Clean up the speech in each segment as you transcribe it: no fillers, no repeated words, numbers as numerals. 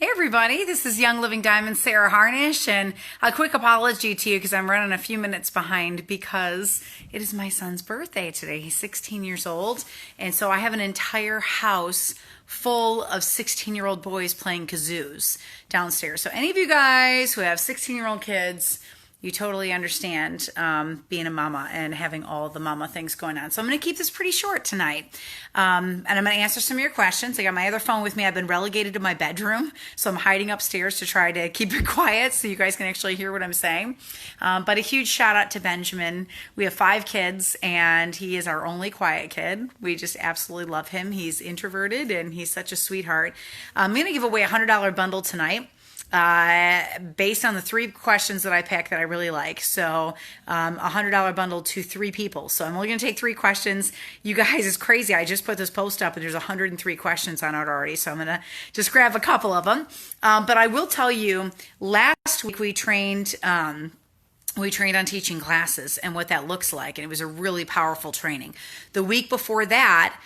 Hey everybody, this is Young Living Diamond Sarah Harnish, and a quick apology to you because I'm running a few minutes behind because it is my son's birthday today. He's 16 years old, and so I have an entire house full of 16-year-old boys playing kazoos downstairs. So any of you guys who have 16-year-old kids, you totally understand being a mama and having all the mama things going on. So I'm going to keep this pretty short tonight. And I'm going to answer some of your questions. I got my other phone with me. I've been relegated to my bedroom, so I'm hiding upstairs to try to keep it quiet so you guys can actually hear what I'm saying. But a huge shout out to Benjamin. We have 5 kids, and he is our only quiet kid. We just absolutely love him. He's introverted, and he's such a sweetheart. I'm going to give away a $100 bundle tonight. Based on the 3 questions that I picked that I really like. So a $100 bundle to 3 people. So I'm only going to take 3 questions. You guys, it's crazy. I just put this post up and there's 103 questions on it already. So I'm going to just grab a couple of them. But I will tell you, last week we trained on teaching classes and what that looks like, and it was a really powerful training. The week before that,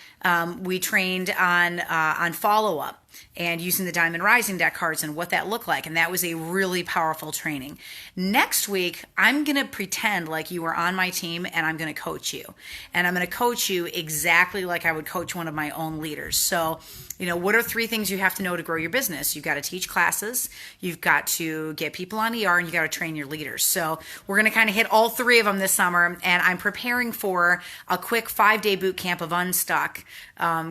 we trained on follow-up and using the Diamond Rising deck cards and what that looked like, and that was a really powerful training. Next week, I'm going to pretend like you were on my team, and I'm going to coach you. And I'm going to coach you exactly like I would coach one of my own leaders. So, what are 3 things you have to know to grow your business? You've got to teach classes, you've got to get people on ER, and you got to train your leaders. So we're going to kind of hit all 3 of them this summer, and I'm preparing for a quick 5-day boot camp of Unstuck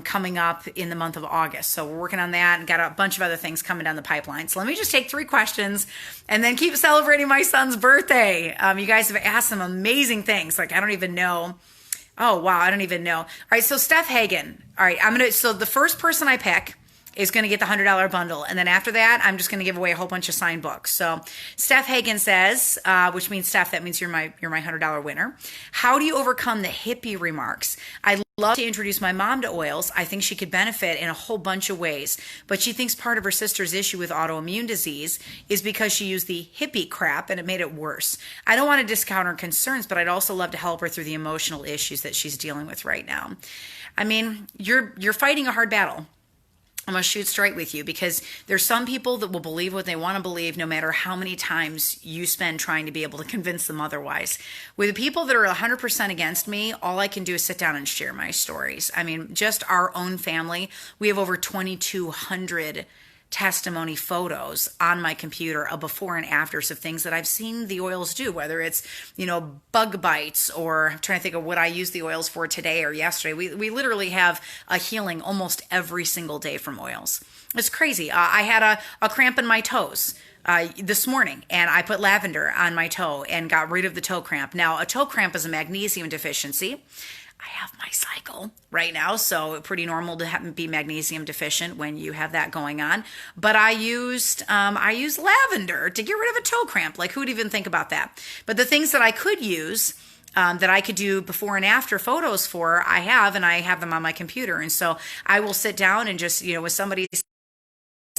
coming up in the month of August. So we're working on that and got a bunch of other things coming down the pipeline. So let me just take 3 questions and then keep celebrating my son's birthday. You guys have asked some amazing things. Like, I don't even know. Oh, wow. I don't even know. All right. So Steph Hagen. All right. So the first person I pick is going to get the $100 bundle. And then after that, I'm just going to give away a whole bunch of signed books. So Steph Hagen says, which means Steph, that means you're my $100 winner. How do you overcome the hippie remarks? I love to introduce my mom to oils. I think she could benefit in a whole bunch of ways, but she thinks part of her sister's issue with autoimmune disease is because she used the hippie crap and it made it worse. I don't want to discount her concerns, but I'd also love to help her through the emotional issues that she's dealing with right now. I mean, you're fighting a hard battle. I'm going to shoot straight with you because there's some people that will believe what they want to believe no matter how many times you spend trying to be able to convince them otherwise. With the people that are 100% against me, all I can do is sit down and share my stories. I mean, just our own family, we have over 2,200 testimony photos on my computer of before and afters of things that I've seen the oils do, whether it's, bug bites, or I'm trying to think of what I used the oils for today or yesterday. We literally have a healing almost every single day from oils. It's crazy. I had a cramp in my toes this morning, and I put lavender on my toe and got rid of the toe cramp. Now, a toe cramp is a magnesium deficiency. I have my cycle right now, so pretty normal to be magnesium deficient when you have that going on. But I used lavender to get rid of a toe cramp. Like, who'd even think about that? But the things that I could use, that I could do before and after photos for, I have them on my computer. And so I will sit down and just, with somebody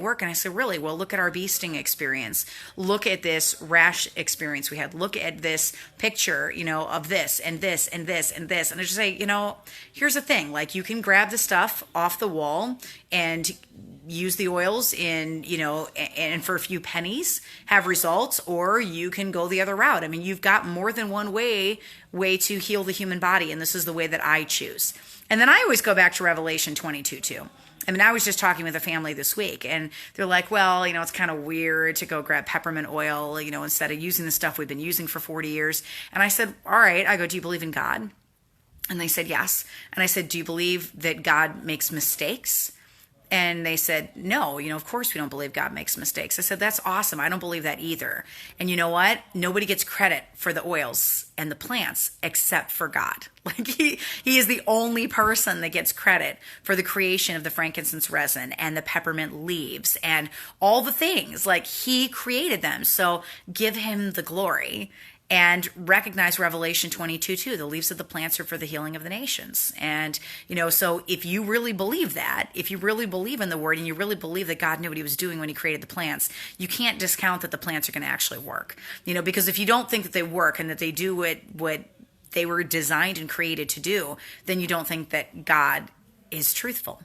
work, and I say, really? Well, look at our bee sting experience. Look at this rash experience we had. Look at this picture, of this and this and this and this. And I just say, here's the thing. Like, you can grab the stuff off the wall and use the oils and for a few pennies have results, or you can go the other route. I mean, you've got more than one way to heal the human body, and this is the way that I choose. And then I always go back to Revelation 22 too. I mean, I was just talking with a family this week, and they're like, well, it's kind of weird to go grab peppermint oil, instead of using the stuff we've been using for 40 years. And I said, all right. I go, do you believe in God? And they said, yes. And I said, do you believe that God makes mistakes? And they said, no, of course we don't believe God makes mistakes. I said, that's awesome. I don't believe that either. And you know what? Nobody gets credit for the oils and the plants except for God. Like, he is the only person that gets credit for the creation of the frankincense resin and the peppermint leaves and all the things. Like, he created them. So give him the glory. And recognize Revelation 22 too. The leaves of the plants are for the healing of the nations. And, so if you really believe that, if you really believe in the word and you really believe that God knew what he was doing when he created the plants, you can't discount that the plants are going to actually work. Because if you don't think that they work and that they do what they were designed and created to do, then you don't think that God is truthful.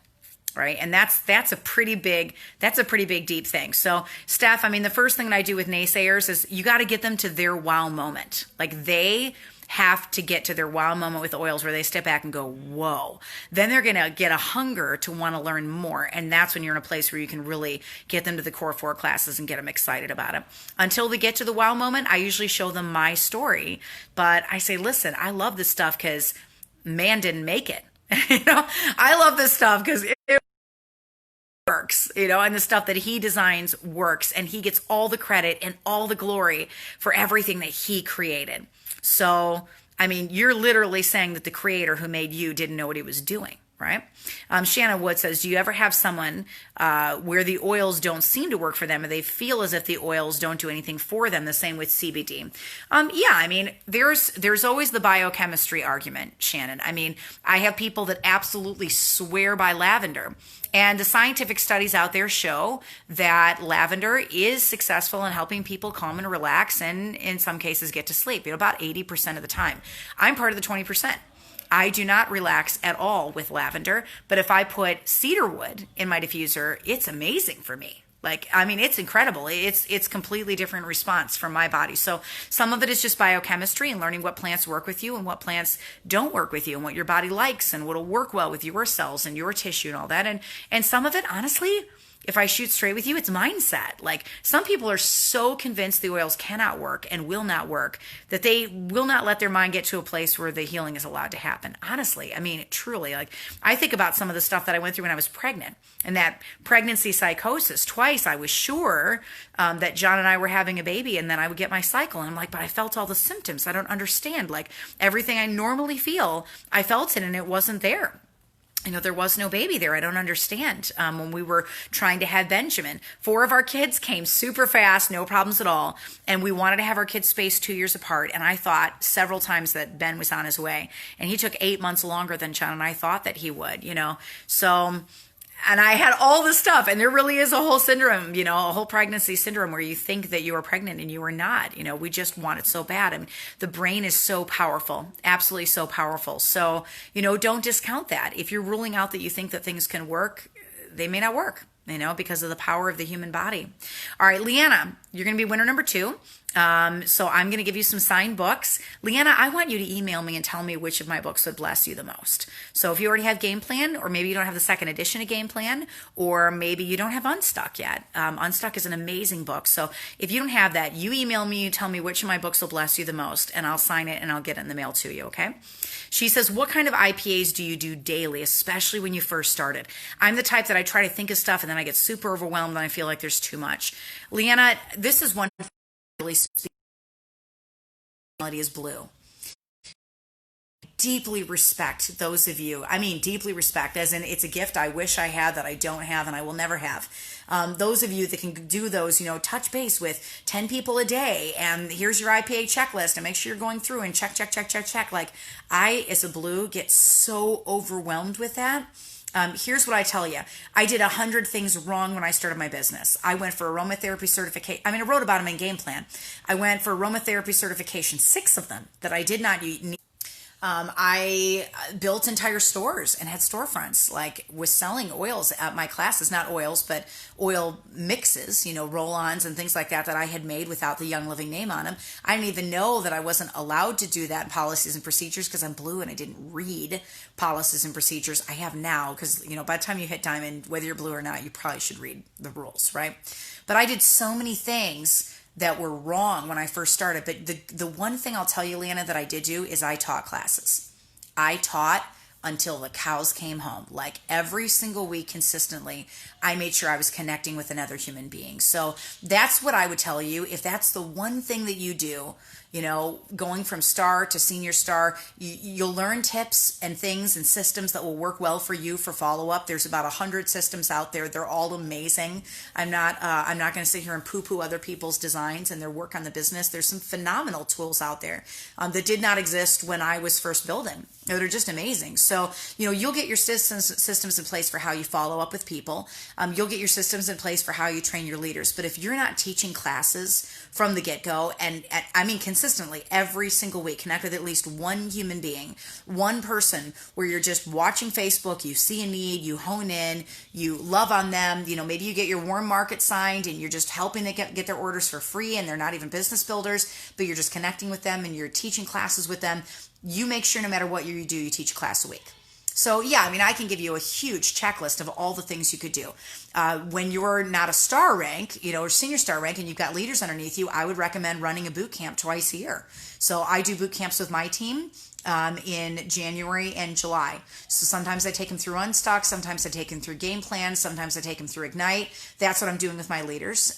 right? And that's a pretty big deep thing. So Steph, I mean, the first thing that I do with naysayers is you got to get them to their wow moment. Like they have to get to their wow moment with oils where they step back and go, whoa. Then they're going to get a hunger to want to learn more. And that's when you're in a place where you can really get them to the core 4 classes and get them excited about it. Until they get to the wow moment, I usually show them my story. But I say, listen, I love this stuff because man didn't make it. I love this stuff because it works, and the stuff that he designs works, and he gets all the credit and all the glory for everything that he created. So, I mean, you're literally saying that the creator who made you didn't know what he was doing, right? Shannon Wood says, do you ever have someone where the oils don't seem to work for them and they feel as if the oils don't do anything for them? The same with CBD. Yeah, I mean, there's always the biochemistry argument, Shannon. I mean, I have people that absolutely swear by lavender. And the scientific studies out there show that lavender is successful in helping people calm and relax and in some cases get to sleep, about 80% of the time. I'm part of the 20%. I do not relax at all with lavender, but if I put cedarwood in my diffuser, it's amazing for me. Like, I mean, it's incredible. It's completely different response from my body. So some of it is just biochemistry and learning what plants work with you and what plants don't work with you and what your body likes and what'll work well with your cells and your tissue and all that. And some of it, honestly, if I shoot straight with you, it's mindset. Like some people are so convinced the oils cannot work and will not work that they will not let their mind get to a place where the healing is allowed to happen. Honestly, I mean, truly, like I think about some of the stuff that I went through when I was pregnant and that pregnancy psychosis. Twice I was sure that John and I were having a baby and then I would get my cycle. And I'm like, but I felt all the symptoms. I don't understand. Like everything I normally feel, I felt it and it wasn't there. There was no baby there. I don't understand. When we were trying to have Benjamin, 4 of our kids came super fast, no problems at all. And we wanted to have our kids spaced 2 years apart. And I thought several times that Ben was on his way. And he took 8 months longer than John and I thought that he would, So, and I had all this stuff. And there really is a whole syndrome, a whole pregnancy syndrome where you think that you are pregnant and you are not. We just want it so bad. I mean, the brain is so powerful, absolutely so powerful. So, don't discount that. If you're ruling out that you think that things can work, they may not work, because of the power of the human body. All right, Leanna, you're going to be winner number 2. So I'm going to give you some signed books. Leanna, I want you to email me and tell me which of my books would bless you the most. So if you already have Game Plan, or maybe you don't have the second edition of Game Plan, or maybe you don't have Unstuck yet. Unstuck is an amazing book. So if you don't have that, you email me, you tell me which of my books will bless you the most, and I'll sign it and I'll get it in the mail to you, okay? She says, what kind of IPAs do you do daily, especially when you first started? I'm the type that I try to think of stuff and then I get super overwhelmed and I feel like there's too much. Leanna, this is one really is blue. Deeply respect those of you. I mean, deeply respect, as in it's a gift I wish I had that I don't have and I will never have. Those of you that can do those, touch base with 10 people a day and here's your IPA checklist and make sure you're going through and check. Like I, as a blue, get so overwhelmed with that. Here's what I tell you. I did 100 things wrong when I started my business. I went for aromatherapy certification. I wrote about them in Game Plan. I went for aromatherapy certification, 6 of them that I did not need. I built entire stores and had storefronts, like was selling oils at my classes, not oils, but oil mixes, roll-ons and things like that I had made without the Young Living name on them. I didn't even know that I wasn't allowed to do that in policies and procedures because I'm blue and I didn't read policies and procedures. I have now because, by the time you hit diamond, whether you're blue or not, you probably should read the rules, right? But I did so many things that were wrong when I first started. But the one thing I'll tell you, Leanna, that I did do is I taught classes. I taught until the cows came home. Like every single week consistently, I made sure I was connecting with another human being. So that's what I would tell you. If that's the one thing that you do, going from star to senior star, you'll learn tips and things and systems that will work well for you for follow-up. There's about 100 systems out there. They're all amazing. I'm not going to sit here and poo-poo other people's designs and their work on the business. There's some phenomenal tools out there that did not exist when I was first building. They're just amazing. So, you'll get your systems in place for how you follow up with people. You'll get your systems in place for how you train your leaders. But if you're not teaching classes from the get-go, and I mean consistently every single week. Connect with at least one human being, one person where you're just watching Facebook, you see a need, you hone in, you love on them. Maybe you get your warm market signed and you're just helping them get their orders for free, and they're not even business builders, but you're just connecting with them and you're teaching classes with them. You make sure no matter what you do, you teach a class a week. So yeah, I can give you a huge checklist of all the things you could do. When you're not a star rank, or senior star rank, and you've got leaders underneath you, I would recommend running a boot camp twice a year. So I do boot camps with my team in January and July. So sometimes I take them through Unstock, sometimes I take them through Game Plan, sometimes I take them through Ignite. That's what I'm doing with my leaders.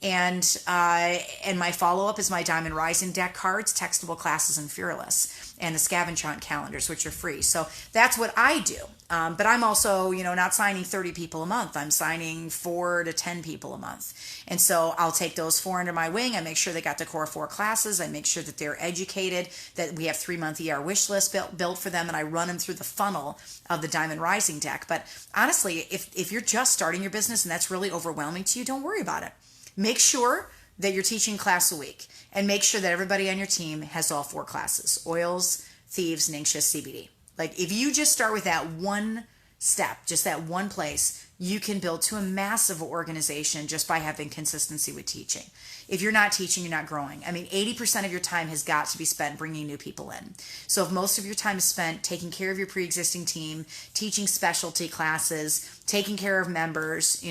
And my follow-up is my Diamond Rising deck cards, textable classes, and Fearless, and the Scavenge Hunt calendars, which are free. So that's what I do. But I'm also, not signing 30 people a month. I'm signing 4 to 10 people a month. And so I'll take those 4 under my wing. I make sure they got the core 4 classes. I make sure that they're educated, that we have 3-month ER wish list built for them, and I run them through the funnel of the Diamond Rising deck. But honestly, if you're just starting your business and that's really overwhelming to you, don't worry about it. Make sure that you're teaching class a week, and make sure that everybody on your team has all 4 classes: oils, thieves, and anxious CBD. Like, if you just start with that one step, just that one place, you can build to a massive organization just by having consistency with teaching. If you're not teaching, you're not growing. 80% of your time has got to be spent bringing new people in. So if most of your time is spent taking care of your pre-existing team, teaching specialty classes, taking care of members,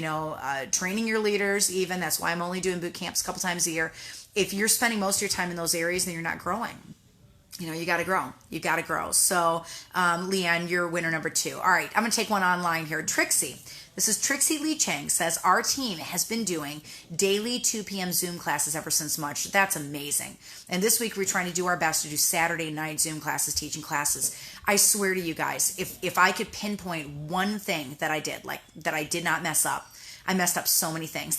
training your leaders even, that's why I'm only doing boot camps a couple times a year. If you're spending most of your time in those areas, then you're not growing. You got to grow. You got to grow. So, Leanne, you're winner number 2. All right, I'm going to take one online here. Trixie. This is Trixie Lee Chang, says, our team has been doing daily 2 p.m. Zoom classes ever since March. That's amazing. And this week we're trying to do our best to do Saturday night Zoom classes, teaching classes. I swear to you guys, if I could pinpoint one thing that I did, that I did not mess up, I messed up so many things.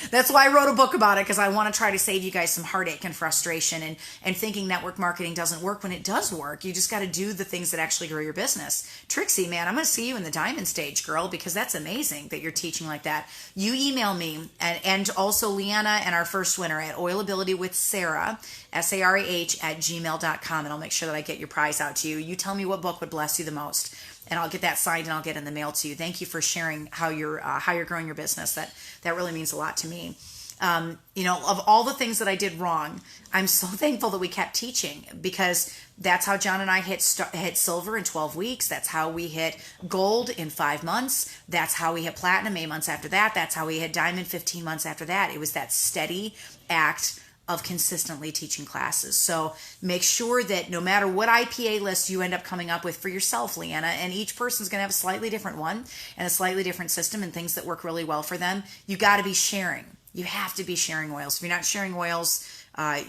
That's why I wrote a book about it, because I want to try to save you guys some heartache and frustration and thinking network marketing doesn't work when it does work. You just got to do the things that actually grow your business. Trixie, man, I'm going to see you in the diamond stage, girl, because that's amazing that you're teaching like that. You email me and also Leanna and our first winner at oilabilitywithsarah, SARAH @gmail.com, and I'll make sure that I get your prize out to you. You tell me what book would bless you the most, and I'll get that signed and I'll get it in the mail to you. Thank you for sharing how you're growing your business. That really means a lot to me. Of all the things that I did wrong, I'm so thankful that we kept teaching, because that's how John and I hit silver in 12 weeks. That's how we hit gold in 5 months. That's how we hit platinum 8 months after that. That's how we hit diamond 15 months after that. It was that steady act of consistently teaching classes. So make sure that no matter what IPA list you end up coming up with for yourself, Leanna, and each person's going to have a slightly different one and a slightly different system and things that work really well for them, you got to be sharing. You have to be sharing oils. If you're not sharing oils,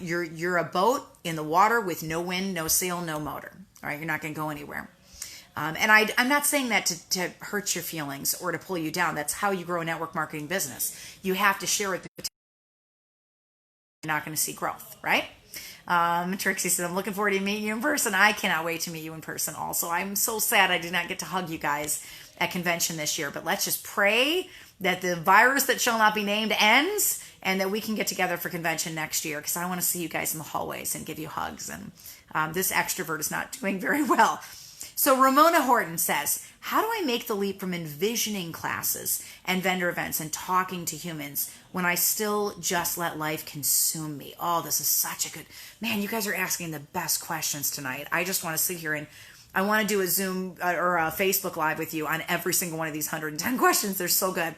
you're a boat in the water with no wind, no sail, no motor. All right, you're not going to go anywhere. And I'm not saying that to hurt your feelings or to pull you down. That's how you grow a network marketing business. You have to share it. You're not going to see growth, right? Trixie said, I'm looking forward to meeting you in person. I cannot wait to meet you in person also. I'm so sad I did not get to hug you guys at convention this year, but let's just pray that the virus that shall not be named ends and that we can get together for convention next year, because I want to see you guys in the hallways and give you hugs. And this extrovert is not doing very well. So Ramona Horton says, how do I make the leap from envisioning classes and vendor events and talking to humans when I still just let life consume me? Oh, this is such a good, man, you guys are asking the best questions tonight. I just want to sit here and I want to do a Zoom or a Facebook Live with you on every single one of these 110 questions. They're so good.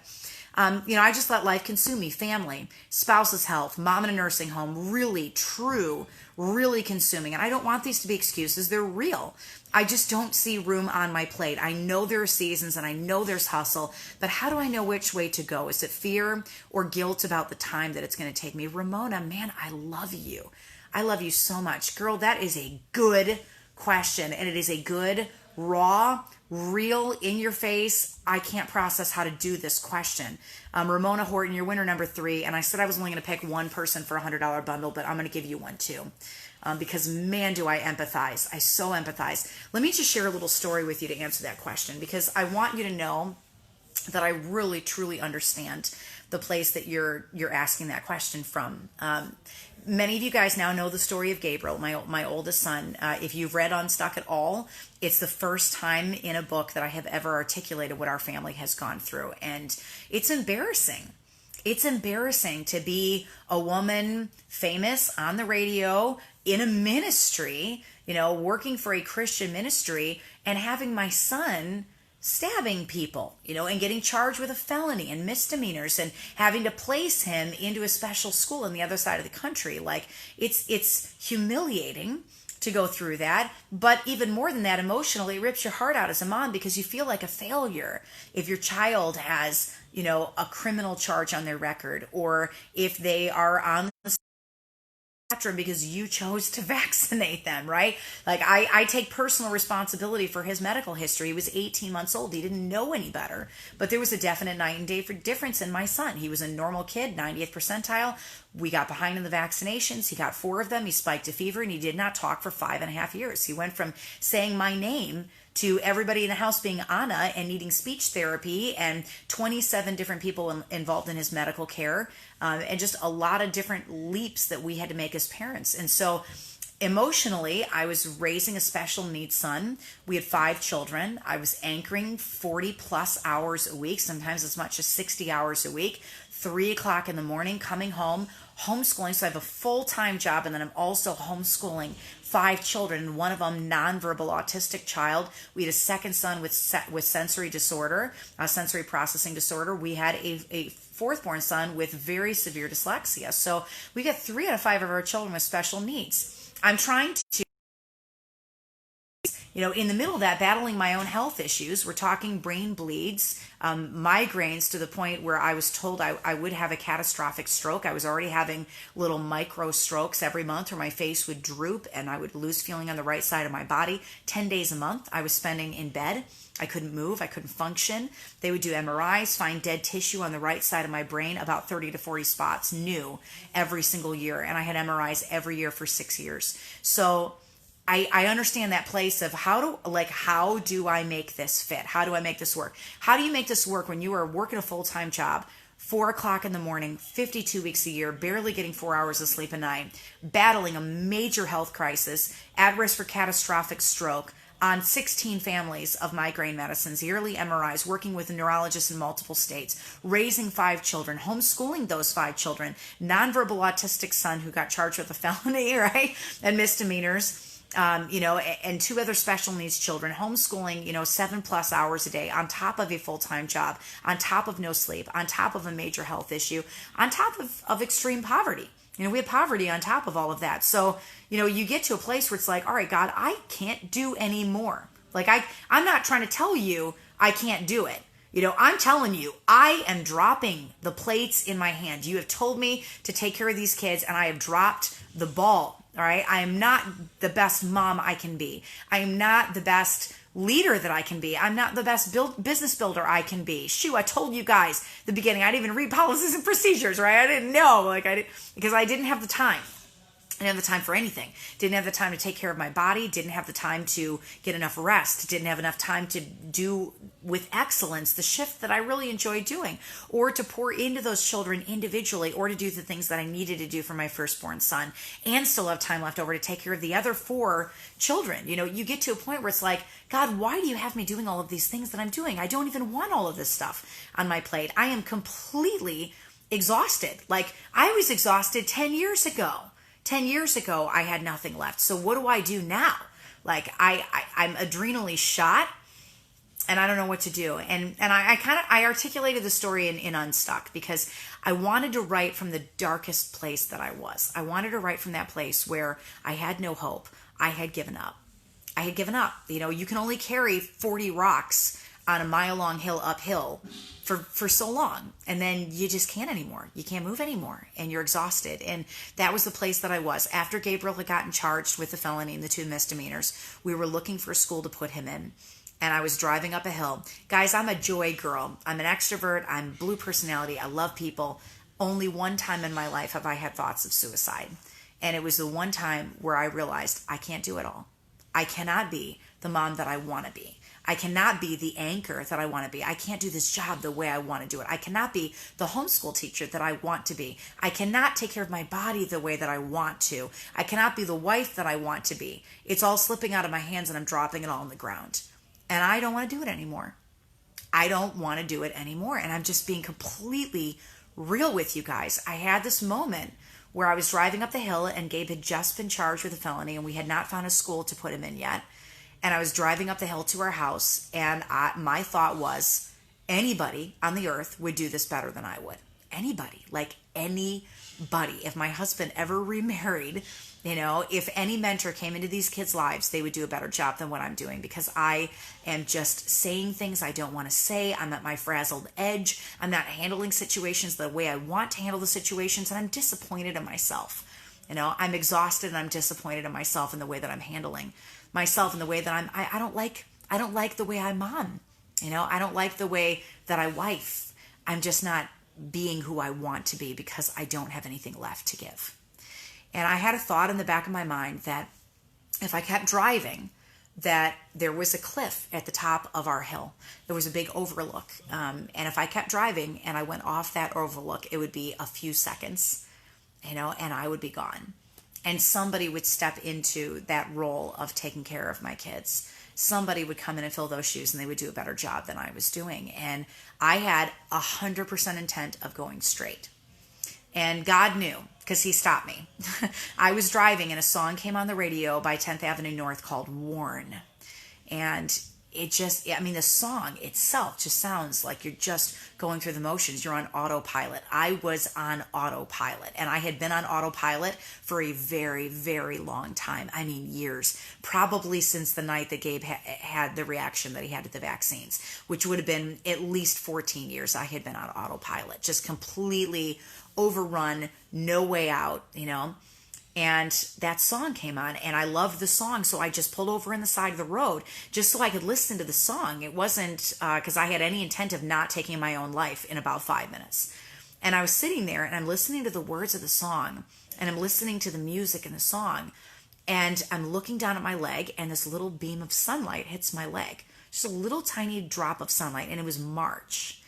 I just let life consume me. Family, spouse's health, mom in a nursing home, really true, really consuming. And I don't want these to be excuses. They're real. I just don't see room on my plate. I know there are seasons and I know there's hustle, but how do I know which way to go? Is it fear or guilt about the time that it's going to take me? Ramona, man, I love you. I love you so much. Girl, that is a good question, and it is a good, raw, real, in your face, I can't process how to do this question. Ramona Horton, you're winner number 3, and I said I was only going to pick one person for a $100 bundle, but I'm going to give you one too. Because man, do I empathize. I so empathize. Let me just share a little story with you to answer that question, because I want you to know that I really, truly understand the place that you're asking that question from. Many of you guys now know the story of Gabriel, my oldest son. If you've read Unstuck at all, it's the first time in a book that I have ever articulated what our family has gone through. And it's embarrassing. It's embarrassing to be a woman famous on the radio in a ministry, working for a Christian ministry, and having my son stabbing people, and getting charged with a felony and misdemeanors, and having to place him into a special school on the other side of the country. Like, it's humiliating to go through that. But even more than that, emotionally, it rips your heart out as a mom, because you feel like a failure if your child has, a criminal charge on their record, or if they are on the because you chose to vaccinate them, right? Like, I take personal responsibility for his medical history. He was 18 months old. He didn't know any better, but there was a definite night and day difference in my son. He was a normal kid, 90th percentile. We got behind in the vaccinations. He got 4 of them. He spiked a fever, and he did not talk for 5.5 years. He went from saying my name to everybody in the house being Anna and needing speech therapy, and 27 different people involved in his medical care, and just a lot of different leaps that we had to make as parents. And so emotionally, I was raising a special needs son. We had 5 children. I was anchoring 40 plus hours a week, sometimes as much as 60 hours a week, 3 o'clock in the morning, coming home, homeschooling. So I have a full-time job, and then I'm also homeschooling 5 children, one of them nonverbal autistic child. We had a second son with sensory disorder, sensory processing disorder. We had a fourth-born son with very severe dyslexia. So we got 3 out of 5 of our children with special needs. I'm trying to, in the middle of that, battling my own health issues. We're talking brain bleeds, migraines, to the point where I was told I would have a catastrophic stroke. I was already having little micro strokes every month where my face would droop and I would lose feeling on the right side of my body. 10 days a month I was spending in bed. I couldn't move. I couldn't function. They would do MRIs, find dead tissue on the right side of my brain, about 30 to 40 spots, new, every single year. And I had MRIs every year for 6 years. So I understand that place of how do I make this fit? How do I make this work? How do you make this work when you are working a full-time job, 4 o'clock in the morning, 52 weeks a year, barely getting 4 hours of sleep a night, battling a major health crisis, at risk for catastrophic stroke, on 16 families of migraine medicines, yearly MRIs, working with neurologists in multiple states, raising 5 children, homeschooling those 5 children, nonverbal autistic son who got charged with a felony, right, and misdemeanors, and 2 other special needs children, homeschooling, 7+ hours a day, on top of a full-time job, on top of no sleep, on top of a major health issue, on top of extreme poverty. We have poverty on top of all of that. So, you get to a place where it's like, all right, God, I can't do any more. Like, I'm not trying to tell you I can't do it. I'm telling you, I am dropping the plates in my hand. You have told me to take care of these kids, and I have dropped the ball. All right. I am not the best mom I can be. I am not the best leader that I can be. I'm not the best business builder I can be. Shoo, I told you guys at the beginning, I didn't even read policies and procedures, right? I didn't know, because I didn't have the time. I didn't have the time for anything. Didn't have the time to take care of my body. Didn't have the time to get enough rest. Didn't have enough time to do with excellence the shift that I really enjoy doing, or to pour into those children individually, or to do the things that I needed to do for my firstborn son, and still have time left over to take care of the other 4 children. You get to a point where it's like, God, why do you have me doing all of these things that I'm doing? I don't even want all of this stuff on my plate. I am completely exhausted. Like, I was exhausted 10 years ago. 10 years ago, I had nothing left. So what do I do now? Like, I'm adrenally shot, and I don't know what to do. And I articulated the story in Unstuck, because I wanted to write from the darkest place that I was. I wanted to write from that place where I had no hope. I had given up. You can only carry 40 rocks on a mile-long hill uphill for so long, and then you just can't anymore. You can't move anymore, and you're exhausted. And that was the place that I was. After Gabriel had gotten charged with the felony and the 2 misdemeanors, we were looking for a school to put him in, and I was driving up a hill. Guys, I'm a joy girl. I'm an extrovert. I'm blue personality. I love people. Only one time in my life have I had thoughts of suicide, and it was the one time where I realized I can't do it all. I cannot be the mom that I want to be. I cannot be the anchor that I want to be. I can't do this job the way I want to do it. I cannot be the homeschool teacher that I want to be. I cannot take care of my body the way that I want to. I cannot be the wife that I want to be. It's all slipping out of my hands and I'm dropping it all on the ground. And I don't want to do it anymore. I don't want to do it anymore. And I'm just being completely real with you guys. I had this moment where I was driving up the hill and Gabe had just been charged with a felony and we had not found a school to put him in yet. And I was driving up the hill to our house and my thought was, anybody on the earth would do this better than I would. Anybody, like anybody. If my husband ever remarried, if any mentor came into these kids' lives, they would do a better job than what I'm doing because I am just saying things I don't want to say. I'm at my frazzled edge. I'm not handling situations the way I want to handle the situations, and I'm disappointed in myself. I'm exhausted and I'm disappointed in myself in the way that I'm handling myself in the way that I don't like the way I mom. I don't like the way that I wife. I'm just not being who I want to be because I don't have anything left to give. And I had a thought in the back of my mind that if I kept driving, that there was a cliff at the top of our hill. There was a big overlook. And if I kept driving and I went off that overlook, it would be a few seconds, and I would be gone. And somebody would step into that role of taking care of my kids. Somebody would come in and fill those shoes and they would do a better job than I was doing. And I had 100% intent of going straight. And God knew because he stopped me. I was driving and a song came on the radio by 10th Avenue North called Worn. And the song itself just sounds like you're just going through the motions. You're on autopilot. I was on autopilot, and I had been on autopilot for a very, very long time. I mean, years, probably since the night that Gabe had the reaction that he had to the vaccines, which would have been at least 14 years. I had been on autopilot, just completely overrun, no way out, And that song came on and I loved the song. So I just pulled over in the side of the road just so I could listen to the song. It wasn't because I had any intent of not taking my own life in about 5 minutes. And I was sitting there and I'm listening to the words of the song and I'm listening to the music in the song. And I'm looking down at my leg and this little beam of sunlight hits my leg. Just a little tiny drop of sunlight. And it was March.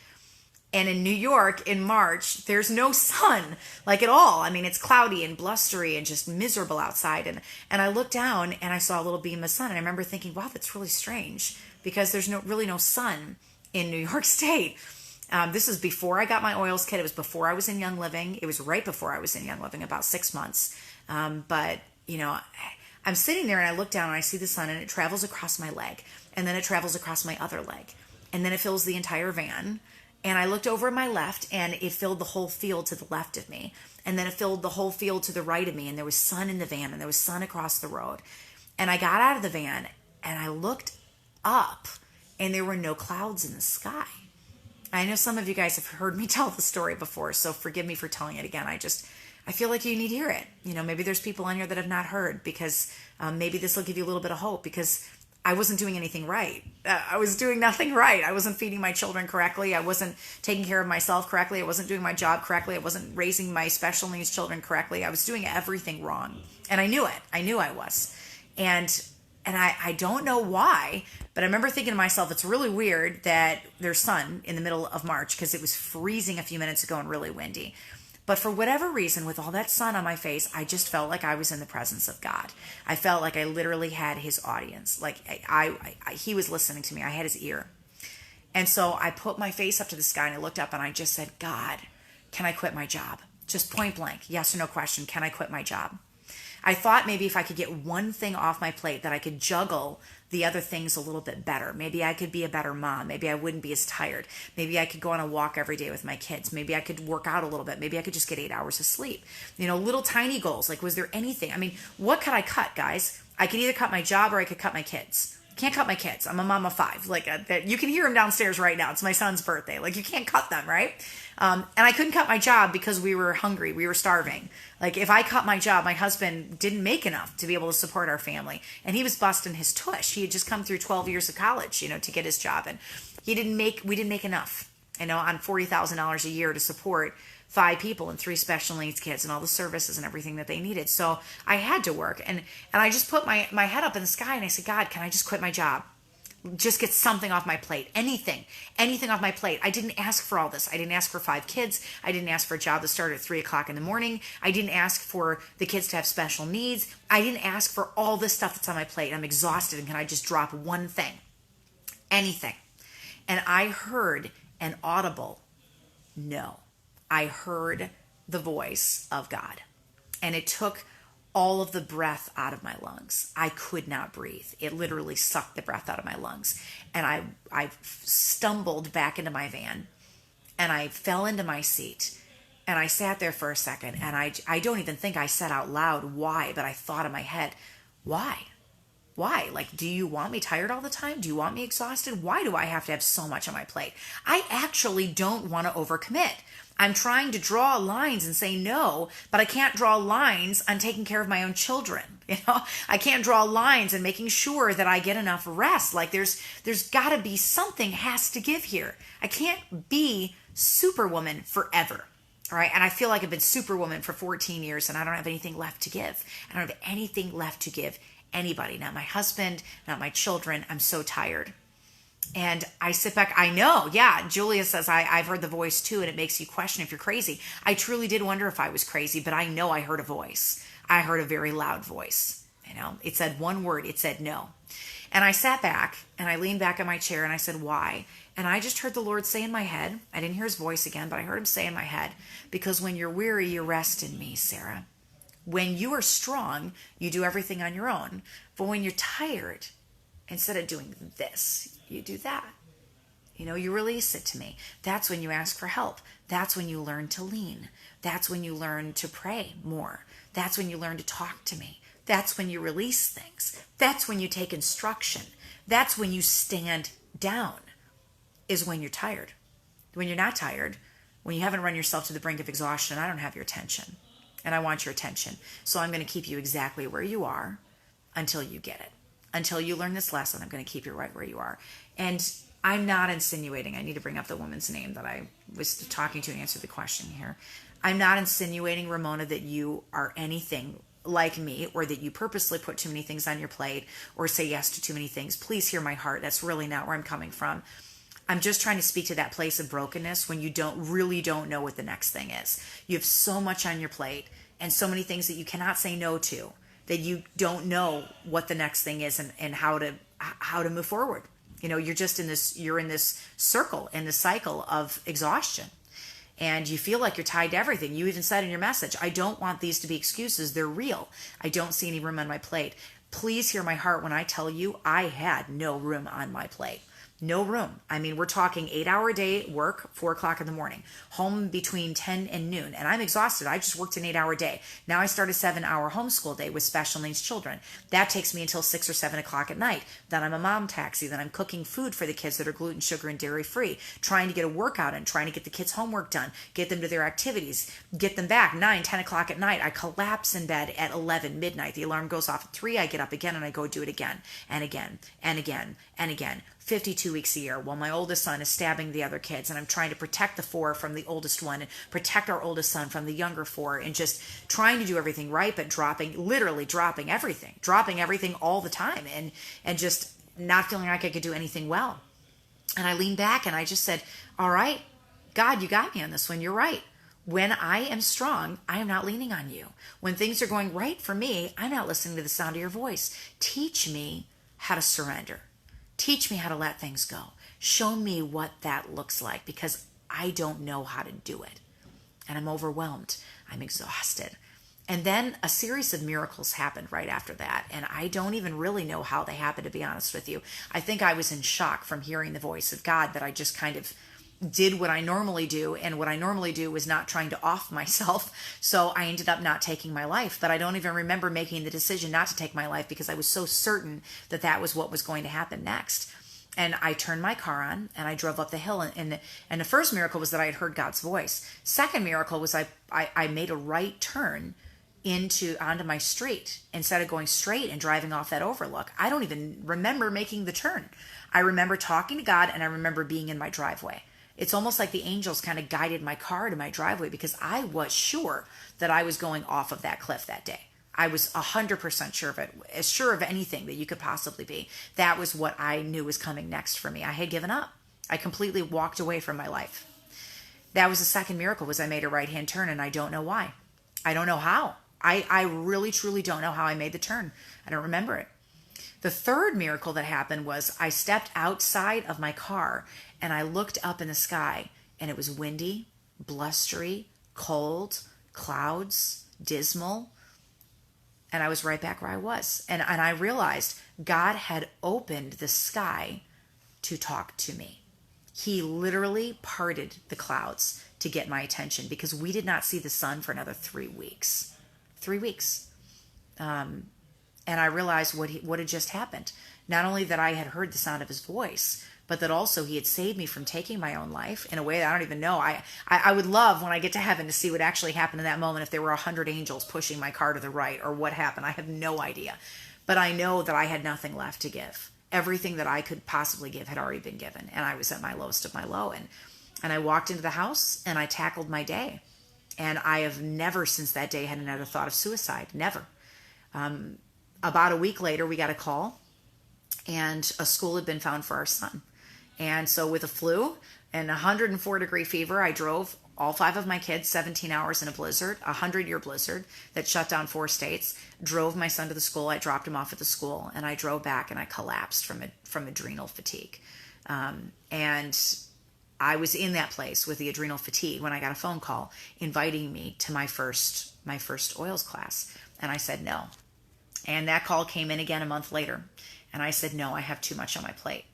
And in New York in March, there's no sun like at all. I mean, it's cloudy and blustery and just miserable outside. And I looked down and I saw a little beam of sun. And I remember thinking, wow, that's really strange because there's really no sun in New York State. This is before I got my oils kit. It was before I was in Young Living. It was right before I was in Young Living, about 6 months. But I'm sitting there and I look down and I see the sun and it travels across my leg. And then it travels across my other leg. And then it fills the entire van. And I looked over at my left and it filled the whole field to the left of me. And then it filled the whole field to the right of me. And there was sun in the van and there was sun across the road. And I got out of the van and I looked up and there were no clouds in the sky. I know some of you guys have heard me tell the story before, so forgive me for telling it again. I feel like you need to hear it. Maybe there's people on here that have not heard because maybe this will give you a little bit of hope because I wasn't doing anything right. I was doing nothing right. I wasn't feeding my children correctly. I wasn't taking care of myself correctly. I wasn't doing my job correctly. I wasn't raising my special needs children correctly. I was doing everything wrong. And I knew it. I knew I was. And I don't know why, but I remember thinking to myself, it's really weird that there's sun in the middle of March because it was freezing a few minutes ago and really windy. But for whatever reason, with all that sun on my face, I just felt like I was in the presence of God. I felt like I literally had his audience. Like he was listening to me. I had his ear. And so I put my face up to the sky and I looked up and I just said, God, can I quit my job? Just point blank, yes or no question. Can I quit my job? I thought maybe if I could get one thing off my plate that I could juggle the other things a little bit better. Maybe I could be a better mom. Maybe I wouldn't be as tired. Maybe I could go on a walk every day with my kids. Maybe I could work out a little bit. Maybe I could just get 8 hours of sleep. Little tiny goals. Like, was there anything? I mean, what could I cut, guys? I could either cut my job or I could cut my kids. Can't cut my kids. I'm a mom of 5. You can hear them downstairs right now. It's my son's birthday. You can't cut them, right? And I couldn't cut my job because we were hungry. We were starving. If I cut my job, my husband didn't make enough to be able to support our family. And he was busting his tush. He had just come through 12 years of college, to get his job. And we didn't make enough, on $40,000 a year to support 5 people and 3 special needs kids and all the services and everything that they needed. So I had to work. And I just put my head up in the sky and I said, God, can I just quit my job? just get something off my plate. Anything off my plate. I didn't ask for all this. I didn't ask for 5 kids. I didn't ask for a job that started at 3:00 in the morning. I didn't ask for the kids to have special needs. I didn't ask for all this stuff that's on my plate. I'm exhausted, and can I just drop one thing? Anything. And I heard an audible no. I heard the voice of God, and it took all of the breath out of my lungs. I could not breathe. It literally sucked the breath out of my lungs. And I stumbled back into my van, and I fell into my seat, and I sat there for a second, and I don't even think I said out loud why, but I thought in my head, why? Why? Like, do you want me tired all the time? Do you want me exhausted? Why do I have to have so much on my plate? I actually don't want to overcommit. I'm trying to draw lines and say no, but I can't draw lines on taking care of my own children. I can't draw lines and making sure that I get enough rest. Like there's got to be something has to give here. I can't be Superwoman forever. All right. And I feel like I've been Superwoman for 14 years and I don't have anything left to give. I don't have anything left to give anybody, not my husband, not my children. I'm so tired. And I sit back. I know. Yeah. Julia says, I've heard the voice too. And it makes you question if you're crazy. I truly did wonder if I was crazy, but I know I heard a voice. I heard a very loud voice. It said one word. It said no. And I sat back and I leaned back in my chair and I said, why? And I just heard the Lord say in my head, I didn't hear his voice again, but I heard him say in my head, because when you're weary, you rest in me, Sarah. When you are strong, you do everything on your own. But when you're tired, instead of doing this, you do that. You release it to me. That's when you ask for help. That's when you learn to lean. That's when you learn to pray more. That's when you learn to talk to me. That's when you release things. That's when you take instruction. That's when you stand down, is when you're tired. When you're not tired, when you haven't run yourself to the brink of exhaustion, I don't have your attention. And I want your attention. So I'm going to keep you exactly where you are until you get it. Until you learn this lesson, I'm going to keep you right where you are. And I'm not insinuating. I need to bring up the woman's name that I was talking to and answer the question here. I'm not insinuating, Ramona, that you are anything like me or that you purposely put too many things on your plate or say yes to too many things. Please hear my heart. That's really not where I'm coming from. I'm just trying to speak to that place of brokenness when you don't know what the next thing is. You have so much on your plate and so many things that you cannot say no to, that you don't know what the next thing is and how to move forward. You're just in this circle, in this cycle of exhaustion. And you feel like you're tied to everything. You even said in your message, I don't want these to be excuses. They're real. I don't see any room on my plate. Please hear my heart when I tell you I had no room on my plate. No room. I mean, we're talking 8-hour day work, 4:00 in the morning, home between 10 and noon. And I'm exhausted. I just worked an 8-hour day. Now I start a 7-hour homeschool day with special needs children. That takes me until 6 or 7 o'clock at night. Then I'm a mom taxi. Then I'm cooking food for the kids that are gluten, sugar, and dairy free, trying to get a workout in, trying to get the kids' homework done, get them to their activities, get them back 9, 10 o'clock at night. I collapse in bed at 11, midnight. The alarm goes off at 3. I get up again and I go do it again and again and again and again. 52 weeks a year while my oldest son is stabbing the other kids, and I'm trying to protect the 4 from the oldest one and protect our oldest son from the younger 4, and just trying to do everything right, but literally dropping everything all the time, and just not feeling like I could do anything well. And I leaned back and I just said, all right, God, you got me on this one. You're right. When I am strong, I am not leaning on you. When things are going right for me, I'm not listening to the sound of your voice. Teach me how to surrender. Teach me how to let things go. Show me what that looks like, because I don't know how to do it. And I'm overwhelmed. I'm exhausted. And then a series of miracles happened right after that. And I don't even really know how they happened, to be honest with you. I think I was in shock from hearing the voice of God, that I just kind of did what I normally do. And what I normally do was not trying to off myself. So I ended up not taking my life. But I don't even remember making the decision not to take my life, because I was so certain that that was what was going to happen next. And I turned my car on and I drove up the hill. And the first miracle was that I had heard God's voice. Second miracle was I made a right turn onto my street instead of going straight and driving off that overlook. I don't even remember making the turn. I remember talking to God, and I remember being in my driveway. It's almost like the angels kind of guided my car to my driveway, because I was sure that I was going off of that cliff that day. I was 100% sure of it, as sure of anything that you could possibly be. That was what I knew was coming next for me. I had given up. I completely walked away from my life. That was the second miracle, was I made a right-hand turn, and I don't know why. I don't know how. I really, truly don't know how I made the turn. I don't remember it. The third miracle that happened was I stepped outside of my car and I looked up in the sky, and it was windy, blustery, cold, clouds, dismal. And I was right back where I was. And I realized God had opened the sky to talk to me. He literally parted the clouds to get my attention, because we did not see the sun for another 3 weeks. 3 weeks. And I realized what had just happened. Not only that I had heard the sound of his voice, but that also he had saved me from taking my own life in a way that I don't even know. I would love, when I get to heaven, to see what actually happened in that moment, if there were 100 angels pushing my car to the right, or what happened. I have no idea. But I know that I had nothing left to give. Everything that I could possibly give had already been given. And I was at my lowest of my low. And I walked into the house and I tackled my day. And I have never since that day had another thought of suicide. Never. About a week later, we got a call, and a school had been found for our son. And so with a flu and 104-degree fever, I drove all 5 of my kids 17 hours in a blizzard, a 100-year blizzard that shut down 4 states, drove my son to the school. I dropped him off at the school, and I drove back, and I collapsed from adrenal fatigue. And I was in that place with the adrenal fatigue when I got a phone call inviting me to my first oils class. And I said no. And that call came in again a month later. And I said, no, I have too much on my plate.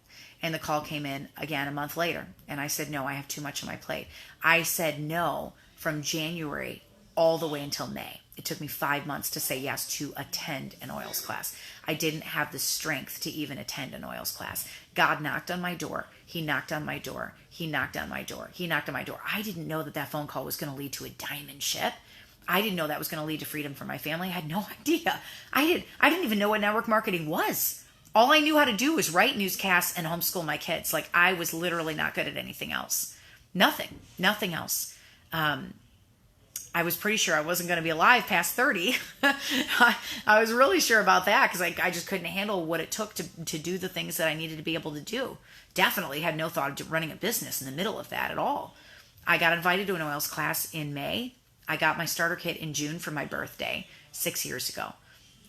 And the call came in again a month later. And I said, no, I have too much on my plate. I said no from January all the way until May. It took me 5 months to say yes to attend an oils class. I didn't have the strength to even attend an oils class. God knocked on my door. He knocked on my door. He knocked on my door. He knocked on my door. I didn't know that phone call was going to lead to a diamond ship. I didn't know that was going to lead to freedom for my family. I had no idea. I didn't even know what network marketing was. All I knew how to do was write newscasts and homeschool my kids. Like, I was literally not good at anything else. Nothing else. I was pretty sure I wasn't going to be alive past 30. I was really sure about that, because I just couldn't handle what it took to do the things that I needed to be able to do. Definitely had no thought of running a business in the middle of that at all. I got invited to an oils class in May. I got my starter kit in June for my birthday 6 years ago.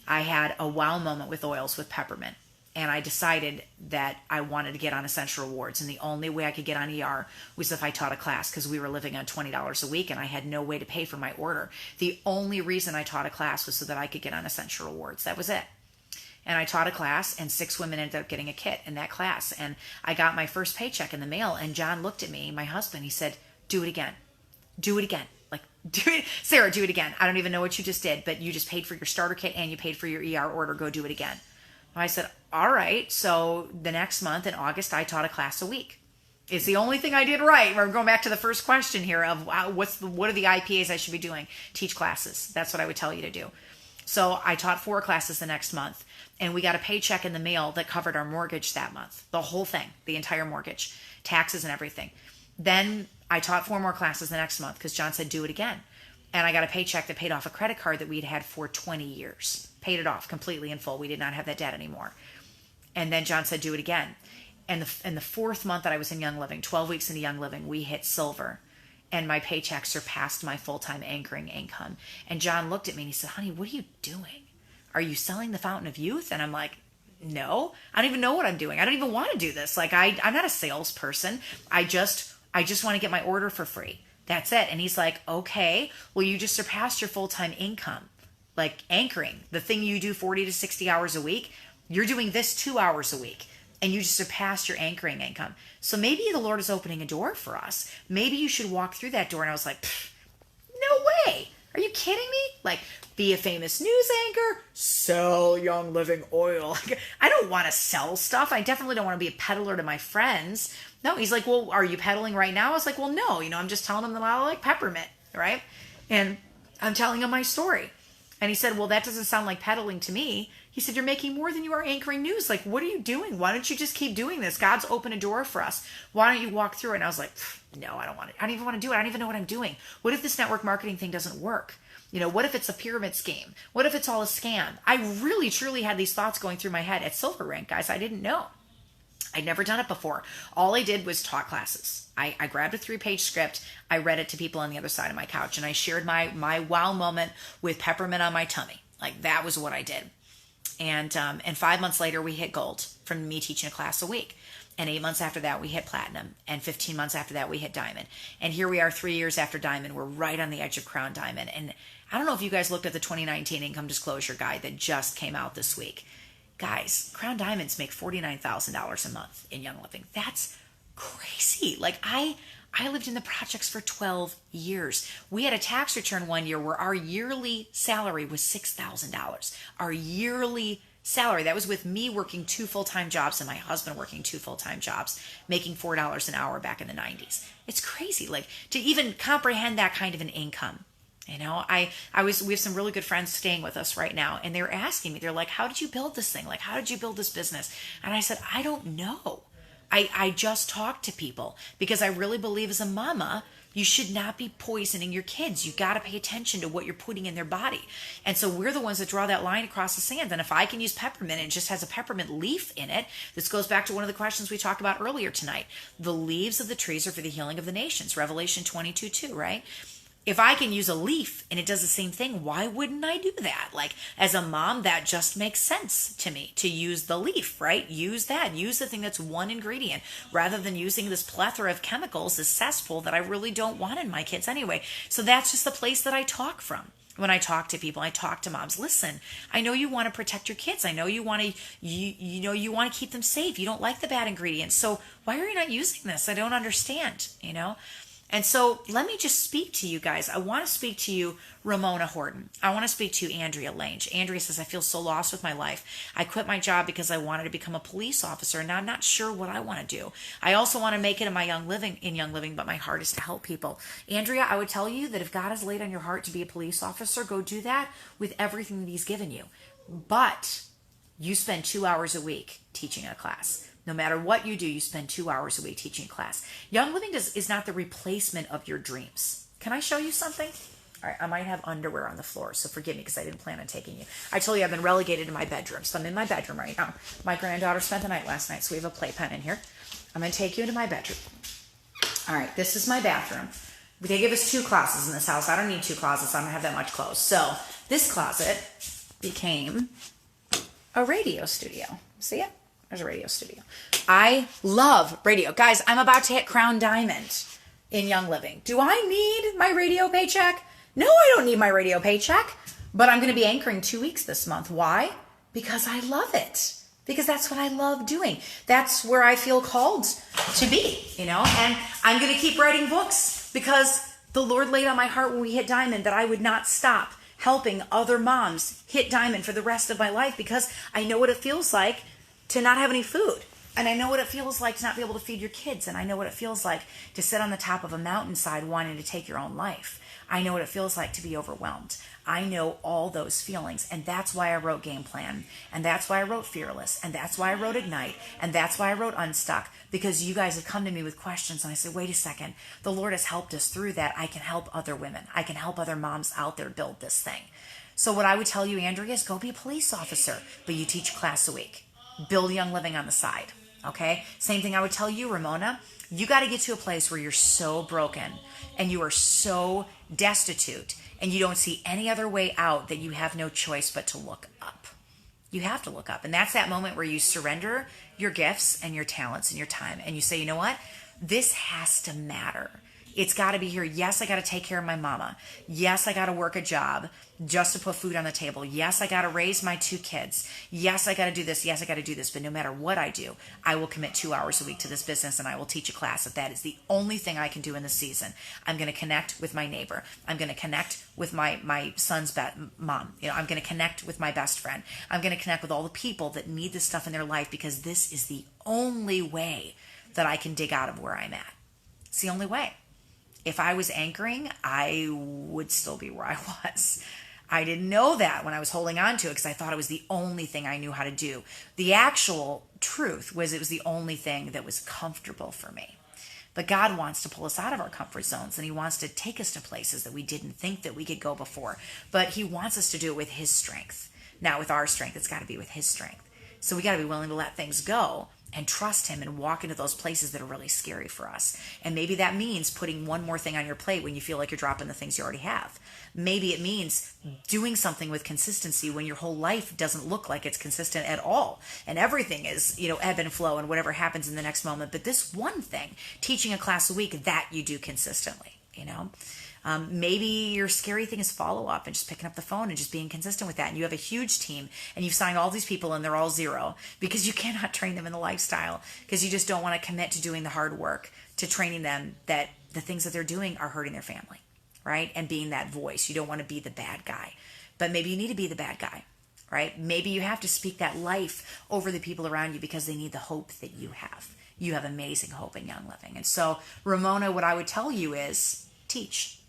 I had a wow moment with oils with peppermint. And I decided that I wanted to get on Essential Rewards. And the only way I could get on ER was if I taught a class, because we were living on $20 a week and I had no way to pay for my order. The only reason I taught a class was so that I could get on Essential Rewards. That was it. And I taught a class, and 6 women ended up getting a kit in that class. And I got my first paycheck in the mail. And John looked at me, my husband, he said, do it again. Do it again. Like, Sarah, do it again. I don't even know what you just did, but you just paid for your starter kit and you paid for your ER order. Go do it again. I said, all right. So the next month in August, I taught a class a week. It's the only thing I did right. We're going back to the first question here of what are the IPAs I should be doing? Teach classes. That's what I would tell you to do. So I taught 4 classes the next month, and we got a paycheck in the mail that covered our mortgage that month. The whole thing, the entire mortgage, taxes and everything. Then I taught 4 more classes the next month because John said, do it again. And I got a paycheck that paid off a credit card that we'd had for 20 years. Paid it off completely in full. We did not have that debt anymore. And then John said, do it again. And the 4th month that I was in Young Living, 12 weeks into Young Living, we hit silver. And my paycheck surpassed my full-time anchoring income. And John looked at me and he said, honey, what are you doing? Are you selling the Fountain of Youth? And I'm like, no, I don't even know what I'm doing. I don't even want to do this. Like, I'm not a salesperson. I just want to get my order for free. That's it. And he's like, okay, well, you just surpassed your full-time income. Like anchoring, the thing you do 40 to 60 hours a week, you're doing this 2 hours a week, and you just surpassed your anchoring income. So maybe the Lord is opening a door for us. Maybe you should walk through that door. And I was like, no way. Are you kidding me? Like, be a famous news anchor, sell Young Living oil. I don't want to sell stuff. I definitely don't want to be a peddler to my friends. No, he's like, well, are you peddling right now? I was like, well, no, I'm just telling him that I like peppermint, right? And I'm telling him my story. And he said, well, that doesn't sound like peddling to me. He said, you're making more than you are anchoring news. Like, what are you doing? Why don't you just keep doing this? God's opened a door for us. Why don't you walk through it? And I was like, no, I don't want it. I don't even want to do it. I don't even know what I'm doing. What if this network marketing thing doesn't work? What if it's a pyramid scheme? What if it's all a scam? I really, truly had these thoughts going through my head at Silver Rank, guys. I didn't know. I'd never done it before. All I did was taught classes. I grabbed a 3-page script. I read it to people on the other side of my couch, and I shared my wow moment with peppermint on my tummy. Like, that was what I did. And 5 months later, we hit gold from me teaching a class a week. And 8 months after that, we hit platinum. And 15 months after that, we hit diamond. And here we are 3 years after diamond. We're right on the edge of crown diamond. And I don't know if you guys looked at the 2019 income disclosure guide that just came out this week. Guys, crown diamonds make $49,000 a month in Young Living. That's crazy. Like, I lived in the projects for 12 years. We had a tax return one year where our yearly salary was $6,000. Our yearly salary. That was with me working 2 full-time jobs and my husband working 2 full-time jobs, making $4 an hour back in the 90s. It's crazy, like, to even comprehend that kind of an income. We have some really good friends staying with us right now, and they're asking me, they're like, how did you build this thing? Like, how did you build this business? And I said, I don't know. I just talk to people because I really believe as a mama, you should not be poisoning your kids. You got to pay attention to what you're putting in their body. And so we're the ones that draw that line across the sand. And if I can use peppermint, and it just has a peppermint leaf in it. This goes back to one of the questions we talked about earlier tonight. The leaves of the trees are for the healing of the nations. Revelation 22:2, right? If I can use a leaf and it does the same thing, why wouldn't I do that? Like, as a mom, that just makes sense to me to use the leaf, right? Use that. Use the thing that's one ingredient rather than using this plethora of chemicals, this cesspool that I really don't want in my kids anyway. So that's just the place that I talk from. When I talk to people, I talk to moms. Listen, I know you want to protect your kids. I know you want to, you want to keep them safe. You don't like the bad ingredients. So why are you not using this? I don't understand, And so let me just speak to you guys. I want to speak to you, Ramona Horton. I want to speak to you, Andrea Lange. Andrea says, I feel so lost with my life. I quit my job because I wanted to become a police officer, and now I'm not sure what I want to do. I also want to make it in my Young Living, but my heart is to help people. Andrea, I would tell you that if God has laid on your heart to be a police officer, go do that with everything that he's given you. But you spend 2 hours a week teaching a class. No matter what you do, you spend 2 hours a week teaching class. Young Living is not the replacement of your dreams. Can I show you something? All right, I might have underwear on the floor, so forgive me because I didn't plan on taking you. I told you I've been relegated to my bedroom, so I'm in my bedroom right now. My granddaughter spent the night last night, so we have a playpen in here. I'm going to take you into my bedroom. All right, this is my bathroom. They give us 2 closets in this house. I don't need 2 closets. I don't have that much clothes. So this closet became a radio studio. See it? There's a radio studio. I love radio. Guys, I'm about to hit Crown Diamond in Young Living. Do I need my radio paycheck? No, I don't need my radio paycheck. But I'm going to be anchoring 2 weeks this month. Why? Because I love it. Because that's what I love doing. That's where I feel called to be, And I'm going to keep writing books because the Lord laid on my heart when we hit Diamond that I would not stop helping other moms hit Diamond for the rest of my life because I know what it feels like to not have any food. And I know what it feels like to not be able to feed your kids. And I know what it feels like to sit on the top of a mountainside wanting to take your own life. I know what it feels like to be overwhelmed. I know all those feelings. And that's why I wrote Game Plan. And that's why I wrote Fearless. And that's why I wrote Ignite. And that's why I wrote Unstuck. Because you guys have come to me with questions. And I said, wait a second. The Lord has helped us through that. I can help other women. I can help other moms out there build this thing. So what I would tell you, Andrea, is go be a police officer. But you teach a class a week. Build Young Living on the side. Okay? Same thing I would tell you, Ramona. You got to get to a place where you're so broken and you are so destitute and you don't see any other way out that you have no choice but to look up. You have to look up. And that's that moment where you surrender your gifts and your talents and your time. And you say, you know what? This has to matter. It's got to be here. Yes, I got to take care of my mama. Yes, I got to work a job just to put food on the table. Yes, I got to raise my 2 kids. Yes, I got to do this. Yes, I got to do this. But no matter what I do, I will commit 2 hours a week to this business and I will teach a class. If that is the only thing I can do in this season, I'm going to connect with my neighbor. I'm going to connect with my son's mom. I'm going to connect with my best friend. I'm going to connect with all the people that need this stuff in their life because this is the only way that I can dig out of where I'm at. It's the only way. If I was anchoring, I would still be where I was. I didn't know that when I was holding on to it because I thought it was the only thing I knew how to do. The actual truth was it was the only thing that was comfortable for me. But God wants to pull us out of our comfort zones, and he wants to take us to places that we didn't think that we could go before. But he wants us to do it with his strength. Not with our strength. It's got to be with his strength. So we got to be willing to let things go and trust him and walk into those places that are really scary for us. And maybe that means putting one more thing on your plate when you feel like you're dropping the things you already have. Maybe it means doing something with consistency when your whole life doesn't look like it's consistent at all. And everything is, ebb and flow and whatever happens in the next moment. But this one thing, teaching a class a week, that you do consistently. Maybe your scary thing is follow up and just picking up the phone and just being consistent with that. And you have a huge team and you've signed all these people and they're all zero because you cannot train them in the lifestyle because you just don't want to commit to doing the hard work, to training them that the things that they're doing are hurting their family, right? And being that voice. You don't want to be the bad guy, but maybe you need to be the bad guy, right? Maybe you have to speak that life over the people around you because they need the hope that you have. You have amazing hope in Young Living. And so, Ramona, what I would tell you is teach.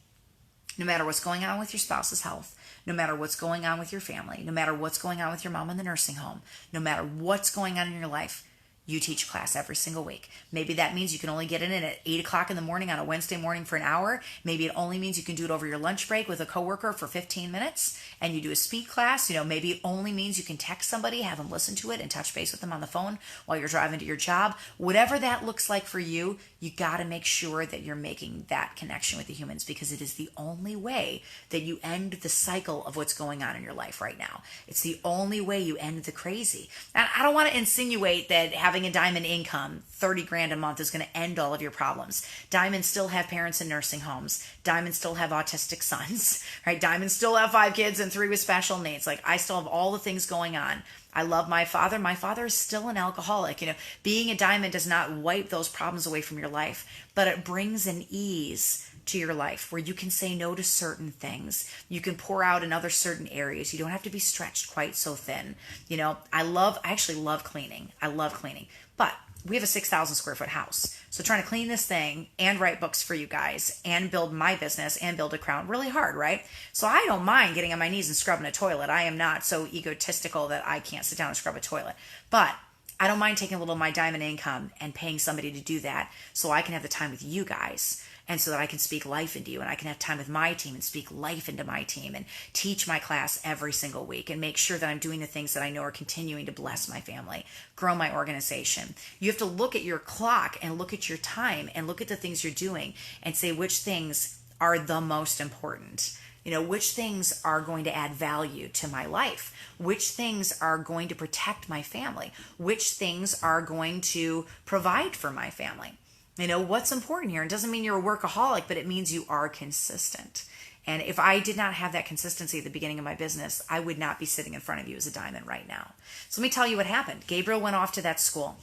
No matter what's going on with your spouse's health, no matter what's going on with your family, no matter what's going on with your mom in the nursing home, no matter what's going on in your life, you teach class every single week. Maybe that means you can only get in at 8 o'clock in the morning on a Wednesday morning for an hour. Maybe it only means you can do it over your lunch break with a coworker for 15 minutes and you do a speed class. Maybe it only means you can text somebody, have them listen to it and touch base with them on the phone while you're driving to your job. Whatever that looks like for you, you got to make sure that you're making that connection with the humans because it is the only way that you end the cycle of what's going on in your life right now. It's the only way you end the crazy. And I don't want to insinuate that having a diamond income, 30 grand a month, is going to end all of your problems. Diamonds still have parents in nursing homes. Diamonds still have autistic sons, right? Diamonds still have 5 kids and 3 with special needs. Like I still have all the things going on. I love my father. My father is still an alcoholic. Being a diamond does not wipe those problems away from your life, but it brings an ease to your life where you can say no to certain things. You can pour out in other certain areas. You don't have to be stretched quite so thin. I actually love cleaning. I love cleaning, but we have a 6,000 square foot house. So trying to clean this thing and write books for you guys and build my business and build a crown, really hard, right? So I don't mind getting on my knees and scrubbing a toilet. I am not so egotistical that I can't sit down and scrub a toilet. But I don't mind taking a little of my diamond income and paying somebody to do that so I can have the time with you guys and so that I can speak life into you and I can have time with my team and speak life into my team and teach my class every single week and make sure that I'm doing the things that I know are continuing to bless my family, grow my organization. You have to look at your clock and look at your time and look at the things you're doing and say which things are the most important. Which things are going to add value to my life? Which things are going to protect my family? Which things are going to provide for my family? What's important here. It doesn't mean you're a workaholic, but it means you are consistent. And if I did not have that consistency at the beginning of my business, I would not be sitting in front of you as a diamond right now. So let me tell you what happened. Gabriel went off to that school.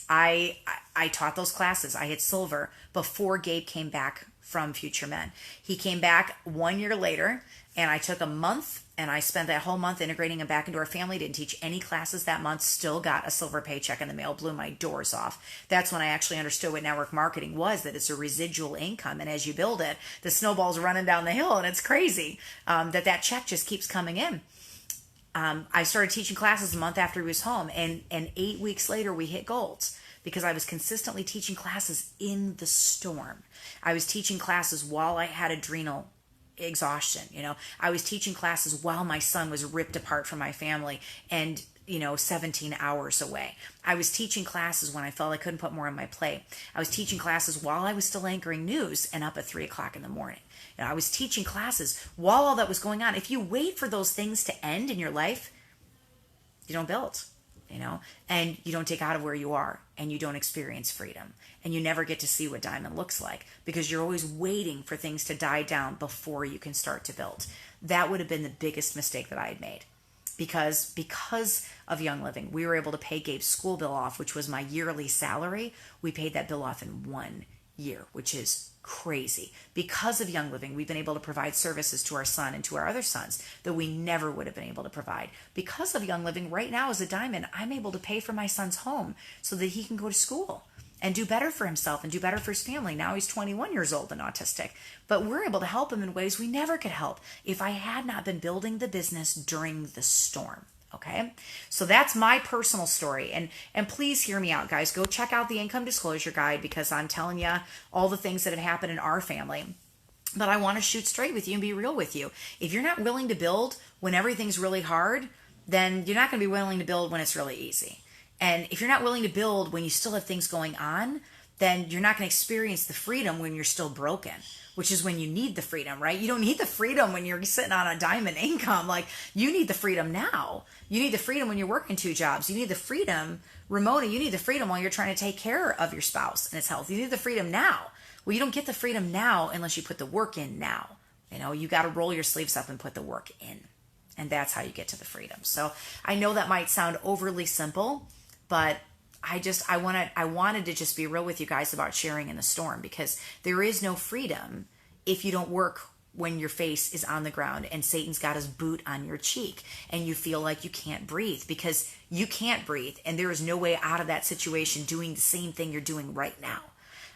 I taught those classes. I hit silver before Gabe came back from Future Men. He came back 1 year later, and I took a month, and I spent that whole month integrating him back into our family. Didn't teach any classes that month, still got a silver paycheck in the mail, blew my doors off. That's when I actually understood what network marketing was, that it's a residual income, and as you build it, the snowball's running down the hill, and it's crazy that check just keeps coming in. I started teaching classes a month after he was home, and 8 weeks later, we hit gold. Because I was consistently teaching classes in the storm. I was teaching classes while I had adrenal exhaustion. I was teaching classes while my son was ripped apart from my family and 17 hours away. I was teaching classes when I felt I couldn't put more on my plate. I was teaching classes while I was still anchoring news and up at 3 o'clock in the morning. I was teaching classes while all that was going on. If you wait for those things to end in your life, you don't build. And you don't take out of where you are and you don't experience freedom and you never get to see what diamond looks like because you're always waiting for things to die down before you can start to build. That would have been the biggest mistake that I had made because of Young Living, we were able to pay Gabe's school bill off, which was my yearly salary. We paid that bill off in 1 year, which is crazy. Because of Young Living, we've been able to provide services to our son and to our other sons that we never would have been able to provide. Because of Young Living, right now as a diamond, I'm able to pay for my son's home so that he can go to school. and do better for himself and do better for his family. Now he's 21 years old and autistic, but we're able to help him in ways we never could help if I had not been building the business during the storm. Okay, so that's my personal story, and please hear me out, guys. Go check out the income disclosure guide, because I'm telling you all the things that have happened in our family. But I want to shoot straight with you and be real with you. If you're not willing to build when everything's really hard, then you're not going to be willing to build when it's really easy. And if you're not willing to build when you still have things going on, then you're not going to experience the freedom when you're still broken, which is when you need the freedom, right? You don't need the freedom when you're sitting on a diamond income. Like, you need the freedom now. You need the freedom when you're working 2 jobs. You need the freedom, Ramona, you need the freedom while you're trying to take care of your spouse and its health. You need the freedom now. Well, you don't get the freedom now unless you put the work in now. You got to roll your sleeves up and put the work in. And that's how you get to the freedom. So I know that might sound overly simple, but I wanted to just be real with you guys about sharing in the storm, because there is no freedom if you don't work when your face is on the ground and Satan's got his boot on your cheek and you feel like you can't breathe, because you can't breathe, and there is no way out of that situation doing the same thing you're doing right now.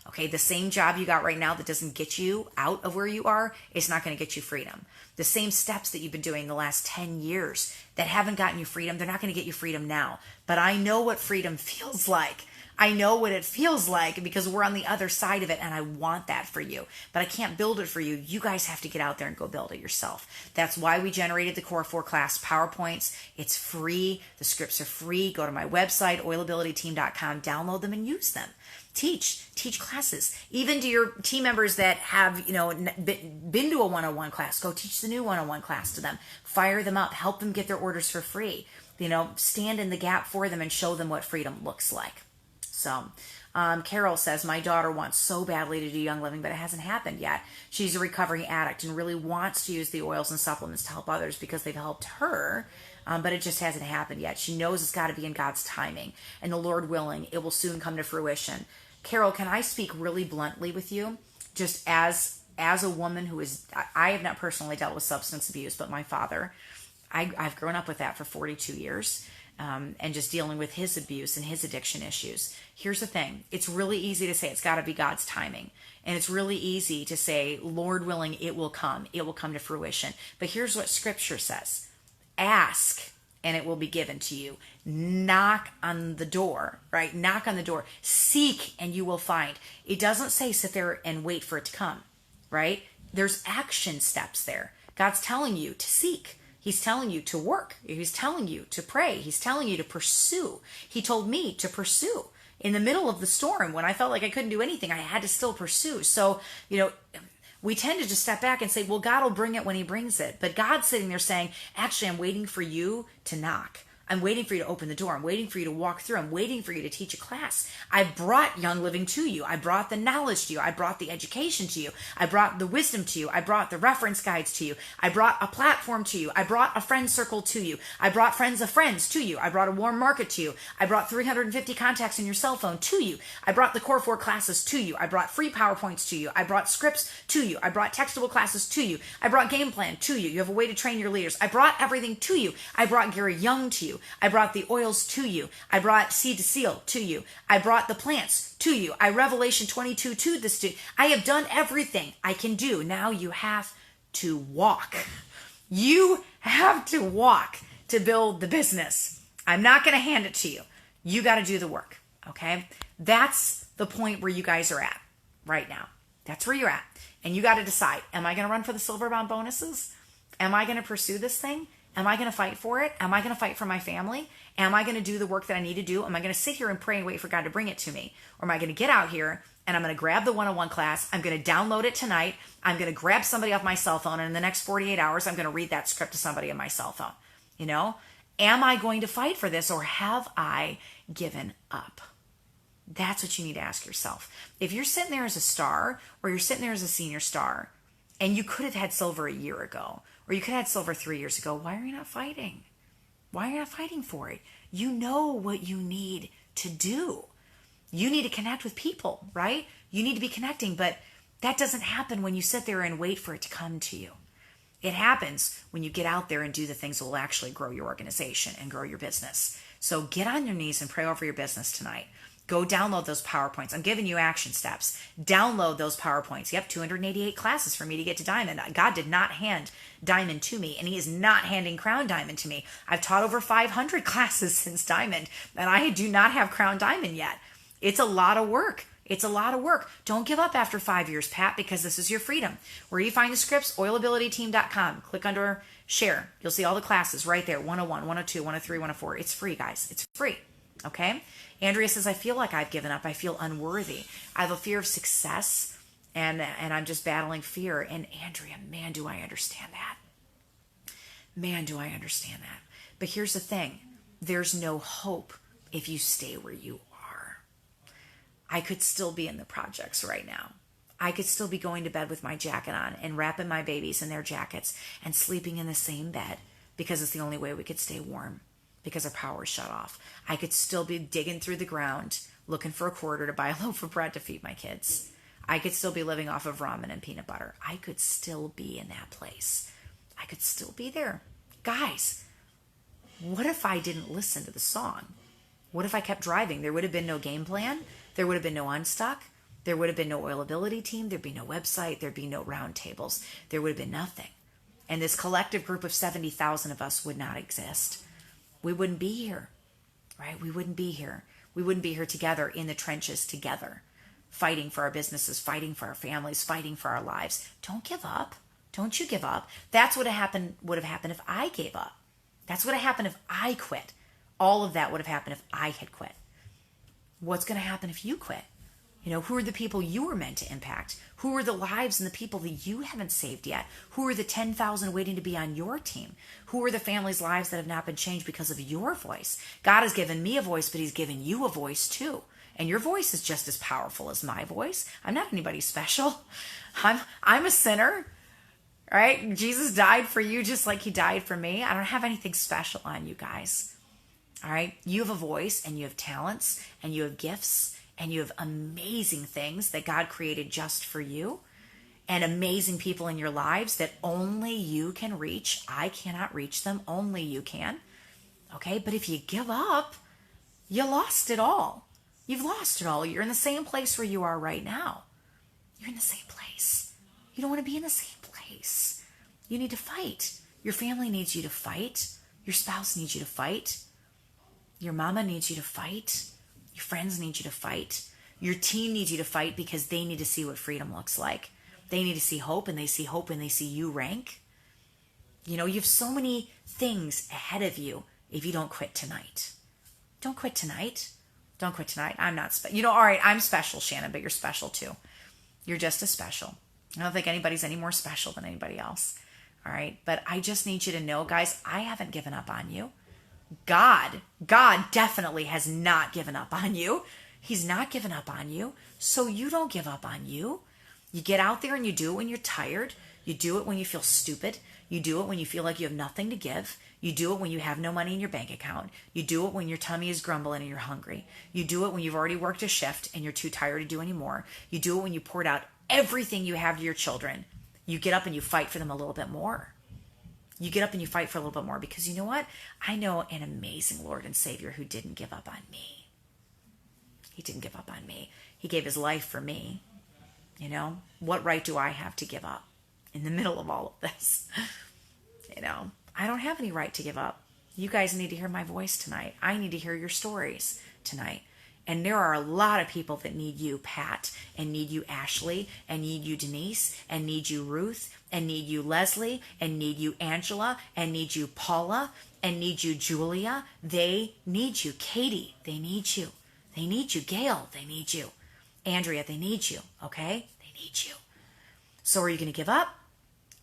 Okay, the same job you got right now that doesn't get you out of where you are, it's not going to get you freedom. The same steps that you've been doing the last 10 years that haven't gotten you freedom, they're not going to get you freedom now. But I know what freedom feels like. I know what it feels like, because we're on the other side of it, and I want that for you. But I can't build it for you. You guys have to get out there and go build it yourself. That's why we generated the Core 4 class PowerPoints. It's free. The scripts are free. Go to my website, oilabilityteam.com, download them and use them. Teach classes. Even to your team members that have, been to a 101 class, go teach the new 101 class to them. Fire them up. Help them get their orders for free. Stand in the gap for them and show them what freedom looks like. So, Carol says, my daughter wants so badly to do Young Living, but it hasn't happened yet. She's a recovering addict and really wants to use the oils and supplements to help others because they've helped her, but it just hasn't happened yet. She knows it's got to be in God's timing, and the Lord willing, it will soon come to fruition. Carol, can I speak really bluntly with you? Just as a woman I have not personally dealt with substance abuse, but my father, I've grown up with that for 42 years. And just dealing with his abuse and his addiction issues. Here's the thing. It's really easy to say it's got to be God's timing. And it's really easy to say, Lord willing, it will come. It will come to fruition. But here's what Scripture says. Ask, and it will be given to you. Knock on the door, right? Knock on the door. Seek, and you will find. It doesn't say sit there and wait for it to come, right? There's action steps there. God's telling you to seek. He's telling you to work. He's telling you to pray. He's telling you to pursue. He told me to pursue. In the middle of the storm, when I felt like I couldn't do anything, I had to still pursue. So, we tend to just step back and say, well, God will bring it when he brings it. But God's sitting there saying, actually, I'm waiting for you to knock. I'm waiting for you to open the door. I'm waiting for you to walk through. I'm waiting for you to teach a class. I brought Young Living to you. I brought the knowledge to you. I brought the education to you. I brought the wisdom to you. I brought the reference guides to you. I brought a platform to you. I brought a friend circle to you. I brought friends of friends to you. I brought a warm market to you. I brought 350 contacts in your cell phone to you. I brought the Core 4 classes to you. I brought free PowerPoints to you. I brought scripts to you. I brought textable classes to you. I brought game plan to you. You have a way to train your leaders. I brought everything to you. I brought Gary Young to you. I brought the oils to you. I brought Seed to Seal to you. I brought the plants to you. I Revelation 22 to the student. I have done everything I can do. Now you have to walk. You have to walk to build the business. I'm not going to hand it to you. You got to do the work. Okay? That's the point where you guys are at right now. That's where you're at. And you got to decide, am I going to run for the silver bound bonuses? Am I going to pursue this thing? Am I going to fight for it? Am I going to fight for my family? Am I going to do the work that I need to do? Am I going to sit here and pray and wait for God to bring it to me? Or am I going to get out here and I'm going to grab the 101 class? I'm going to download it tonight. I'm going to grab somebody off my cell phone, and in the next 48 hours, I'm going to read that script to somebody on my cell phone. Am I going to fight for this, or have I given up? That's what you need to ask yourself. If you're sitting there as a star, or you're sitting there as a senior star, and you could have had silver a year ago, or you could have had silver 3 years ago, why are you not fighting? Why are you not fighting for it? You know what you need to do. You need to connect with people, right? You need to be connecting, but that doesn't happen when you sit there and wait for it to come to you. It happens when you get out there and do the things that will actually grow your organization and grow your business. So get on your knees and pray over your business tonight. Go download those PowerPoints. I'm giving you action steps. Download those PowerPoints. Yep, 288 classes for me to get to Diamond. God did not hand Diamond to me, and he is not handing Crown Diamond to me. I've taught over 500 classes since Diamond, and I do not have Crown Diamond yet. It's a lot of work. It's a lot of work. Don't give up after 5 years, Pat, because this is your freedom. Where you find the scripts, oilabilityteam.com. Click under share. You'll see all the classes right there. 101, 102, 103, 104. It's free, guys. It's free. Okay? Andrea says, I feel like I've given up. I feel unworthy. I have a fear of success, and I'm just battling fear. And Andrea, man, do I understand that. Man, do I understand that. But here's the thing. There's no hope if you stay where you are. I could still be in the projects right now. I could still be going to bed with my jacket on and wrapping my babies in their jackets and sleeping in the same bed because it's the only way we could stay warm, because our power is shut off. I could still be digging through the ground looking for a quarter to buy a loaf of bread to feed my kids. I could still be living off of ramen and peanut butter. I could still be in that place. I could still be there. Guys, what if I didn't listen to the song? What if I kept driving? There would have been no game plan. There would have been no Unstuck. There would have been no oilability team. There'd be no website. There'd be no round tables. There would have been nothing. And this collective group of 70,000 of us would not exist. We wouldn't be here, right? We wouldn't be here. We wouldn't be here together in the trenches together, fighting for our businesses, fighting for our families, fighting for our lives. Don't give up. Don't you give up. That's what would have happened if I gave up. That's what would have happened if I quit. All of that would have happened if I had quit. What's going to happen if you quit? You know, who are the people you were meant to impact? Who are the lives and the people that you haven't saved yet? Who are the 10,000 waiting to be on your team? Who are the families' lives that have not been changed because of your voice? God has given me a voice, but he's given you a voice too. And your voice is just as powerful as my voice. I'm not anybody special. I'm a sinner, right? Jesus died for you just like he died for me. I don't have anything special on you guys. All right? You have a voice, and you have talents, and you have gifts, and you have amazing things that God created just for you, and amazing people in your lives that only you can reach. I cannot reach them. Only you can. Okay? But if you give up, you lost it all. You've lost it all. You're in the same place where you are right now. You're in the same place. You don't want to be in the same place. You need to fight. Your family needs you to fight. Your spouse needs you to fight. Your mama needs you to fight. Your friends need you to fight. Your team needs you to fight because they need to see what freedom looks like. They need to see hope, and they see hope when they see you rank. You know, you have so many things ahead of you if you don't quit tonight. Don't quit tonight. Don't quit tonight. I'm not special. All right, I'm special, Shannon, but you're special too. You're just as special. I don't think anybody's any more special than anybody else. All right, but I just need you to know, guys, I haven't given up on you. God definitely has not given up on you. He's not given up on you. So you don't give up on you. You get out there and you do it when you're tired. You do it when you feel stupid. You do it when you feel like you have nothing to give. You do it when you have no money in your bank account. You do it when your tummy is grumbling and you're hungry. You do it when you've already worked a shift and you're too tired to do anymore. You do it when you poured out everything you have to your children. You get up and you fight for them a little bit more. You get up and you fight for a little bit more because you know what? I know an amazing Lord and Savior who didn't give up on me. He didn't give up on me. He gave his life for me. You know, what right do I have to give up in the middle of all of this? You know, I don't have any right to give up. You guys need to hear my voice tonight. I need to hear your stories tonight. And there are a lot of people that need you, Pat, and need you, Ashley, and need you, Denise, and need you, Ruth, and need you, Leslie, and need you, Angela, and need you, Paula, and need you, Julia. They need you. Katie, they need you. They need you. Gail, they need you. Andrea, they need you. Okay? They need you. So are you going to give up?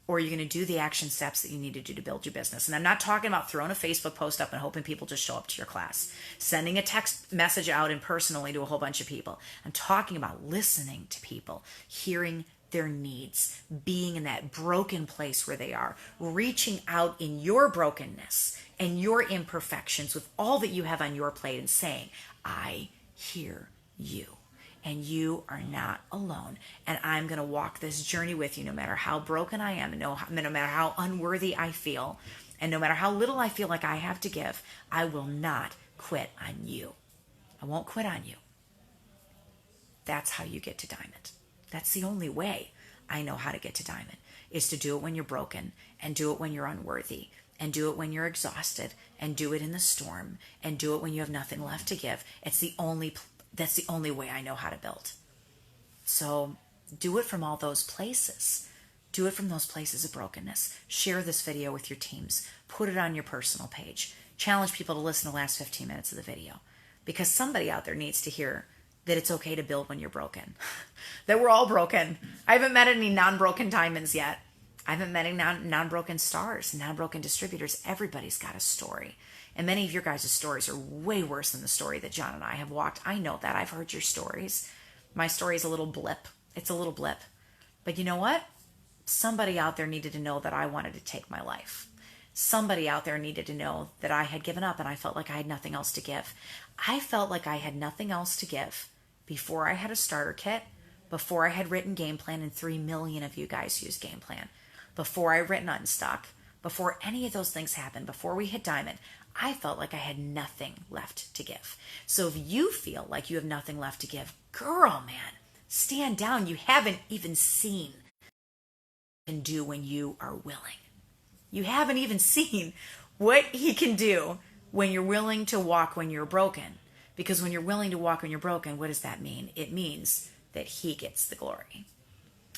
Or are you going to do the action steps that you need to do to build your business? And I'm not talking about throwing a Facebook post up and hoping people just show up to your class. Sending a text message out impersonally to a whole bunch of people. I'm talking about listening to people, hearing their needs, being in that broken place where they are, reaching out in your brokenness and your imperfections with all that you have on your plate and saying, I hear you. And you are not alone. And I'm going to walk this journey with you no matter how broken I am, and no matter how unworthy I feel, and no matter how little I feel like I have to give. I will not quit on you. I won't quit on you. That's how you get to diamond. That's the only way I know how to get to diamond, is to do it when you're broken, and do it when you're unworthy, and do it when you're exhausted, and do it in the storm, and do it when you have nothing left to give. That's the only way I know how to build. So do it from all those places. Do it from those places of brokenness. Share this video with your teams. Put it on your personal page. Challenge people to listen to the last 15 minutes of the video, because somebody out there needs to hear that it's okay to build when you're broken. That we're all broken. I haven't met any non-broken diamonds yet. I haven't met any non-broken stars, non-broken distributors. Everybody's got a story. And many of your guys' stories are way worse than the story that John and I have walked. I know that. I've heard your stories. My story is a little blip. It's a little blip. But you know what? Somebody out there needed to know that I wanted to take my life. Somebody out there needed to know that I had given up and I felt like I had nothing else to give. I felt like I had nothing else to give before I had a starter kit, before I had written game plan, and 3 million of you guys used game plan, before I written Unstuck, before any of those things happened, before we hit diamond. I felt like I had nothing left to give. So if you feel like you have nothing left to give, girl, man, stand down. You haven't even seen what he can do when you are willing. You haven't even seen what he can do when you're willing to walk when you're broken. Because when you're willing to walk when you're broken, what does that mean? It means that he gets the glory.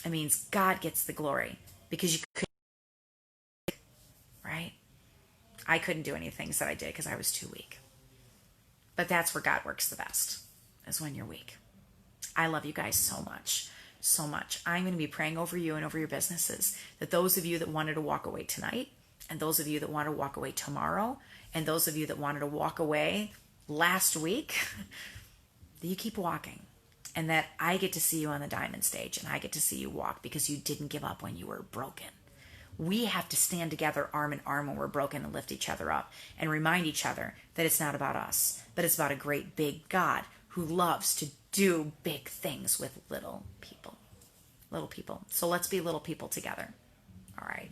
It means God gets the glory, because you couldn't, right? I couldn't do any things that I did because I was too weak. But that's where God works the best, is when you're weak. I love you guys so much, so much. I'm going to be praying over you and over your businesses, that those of you that wanted to walk away tonight, and those of you that want to walk away tomorrow, and those of you that wanted to walk away last week, that you keep walking, and that I get to see you on the diamond stage, and I get to see you walk because you didn't give up when you were broken. We have to stand together arm in arm when we're broken and lift each other up and remind each other that it's not about us, but it's about a great big God who loves to do big things with little people. Little people. So let's be little people together. All right.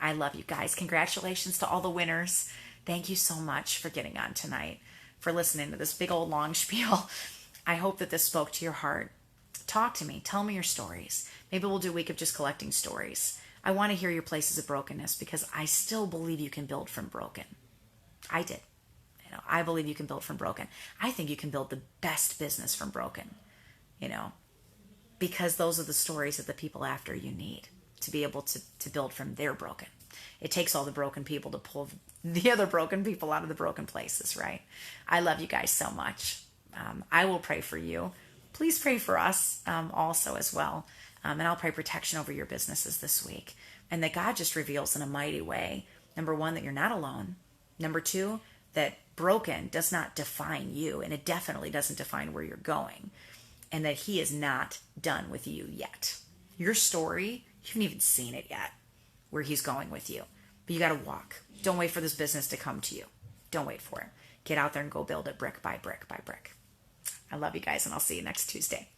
I love you guys. Congratulations to all the winners. Thank you so much for getting on tonight, for listening to this big old long spiel. I hope that this spoke to your heart. Talk to me. Tell me your stories. Maybe we'll do a week of just collecting stories. I want to hear your places of brokenness, because I still believe you can build from broken. I did. I believe you can build from broken. I think you can build the best business from broken, because those are the stories that the people after you need to be able to build from their broken. It takes all the broken people to pull the other broken people out of the broken places, right? I love you guys so much. I will pray for you. Please pray for us also as well. And I'll pray protection over your businesses this week. And that God just reveals in a mighty way, number one, that you're not alone. Number two, that broken does not define you. And it definitely doesn't define where you're going. And that he is not done with you yet. Your story, you haven't even seen it yet, where he's going with you. But you got to walk. Don't wait for this business to come to you. Don't wait for it. Get out there and go build it brick by brick by brick. I love you guys, and I'll see you next Tuesday.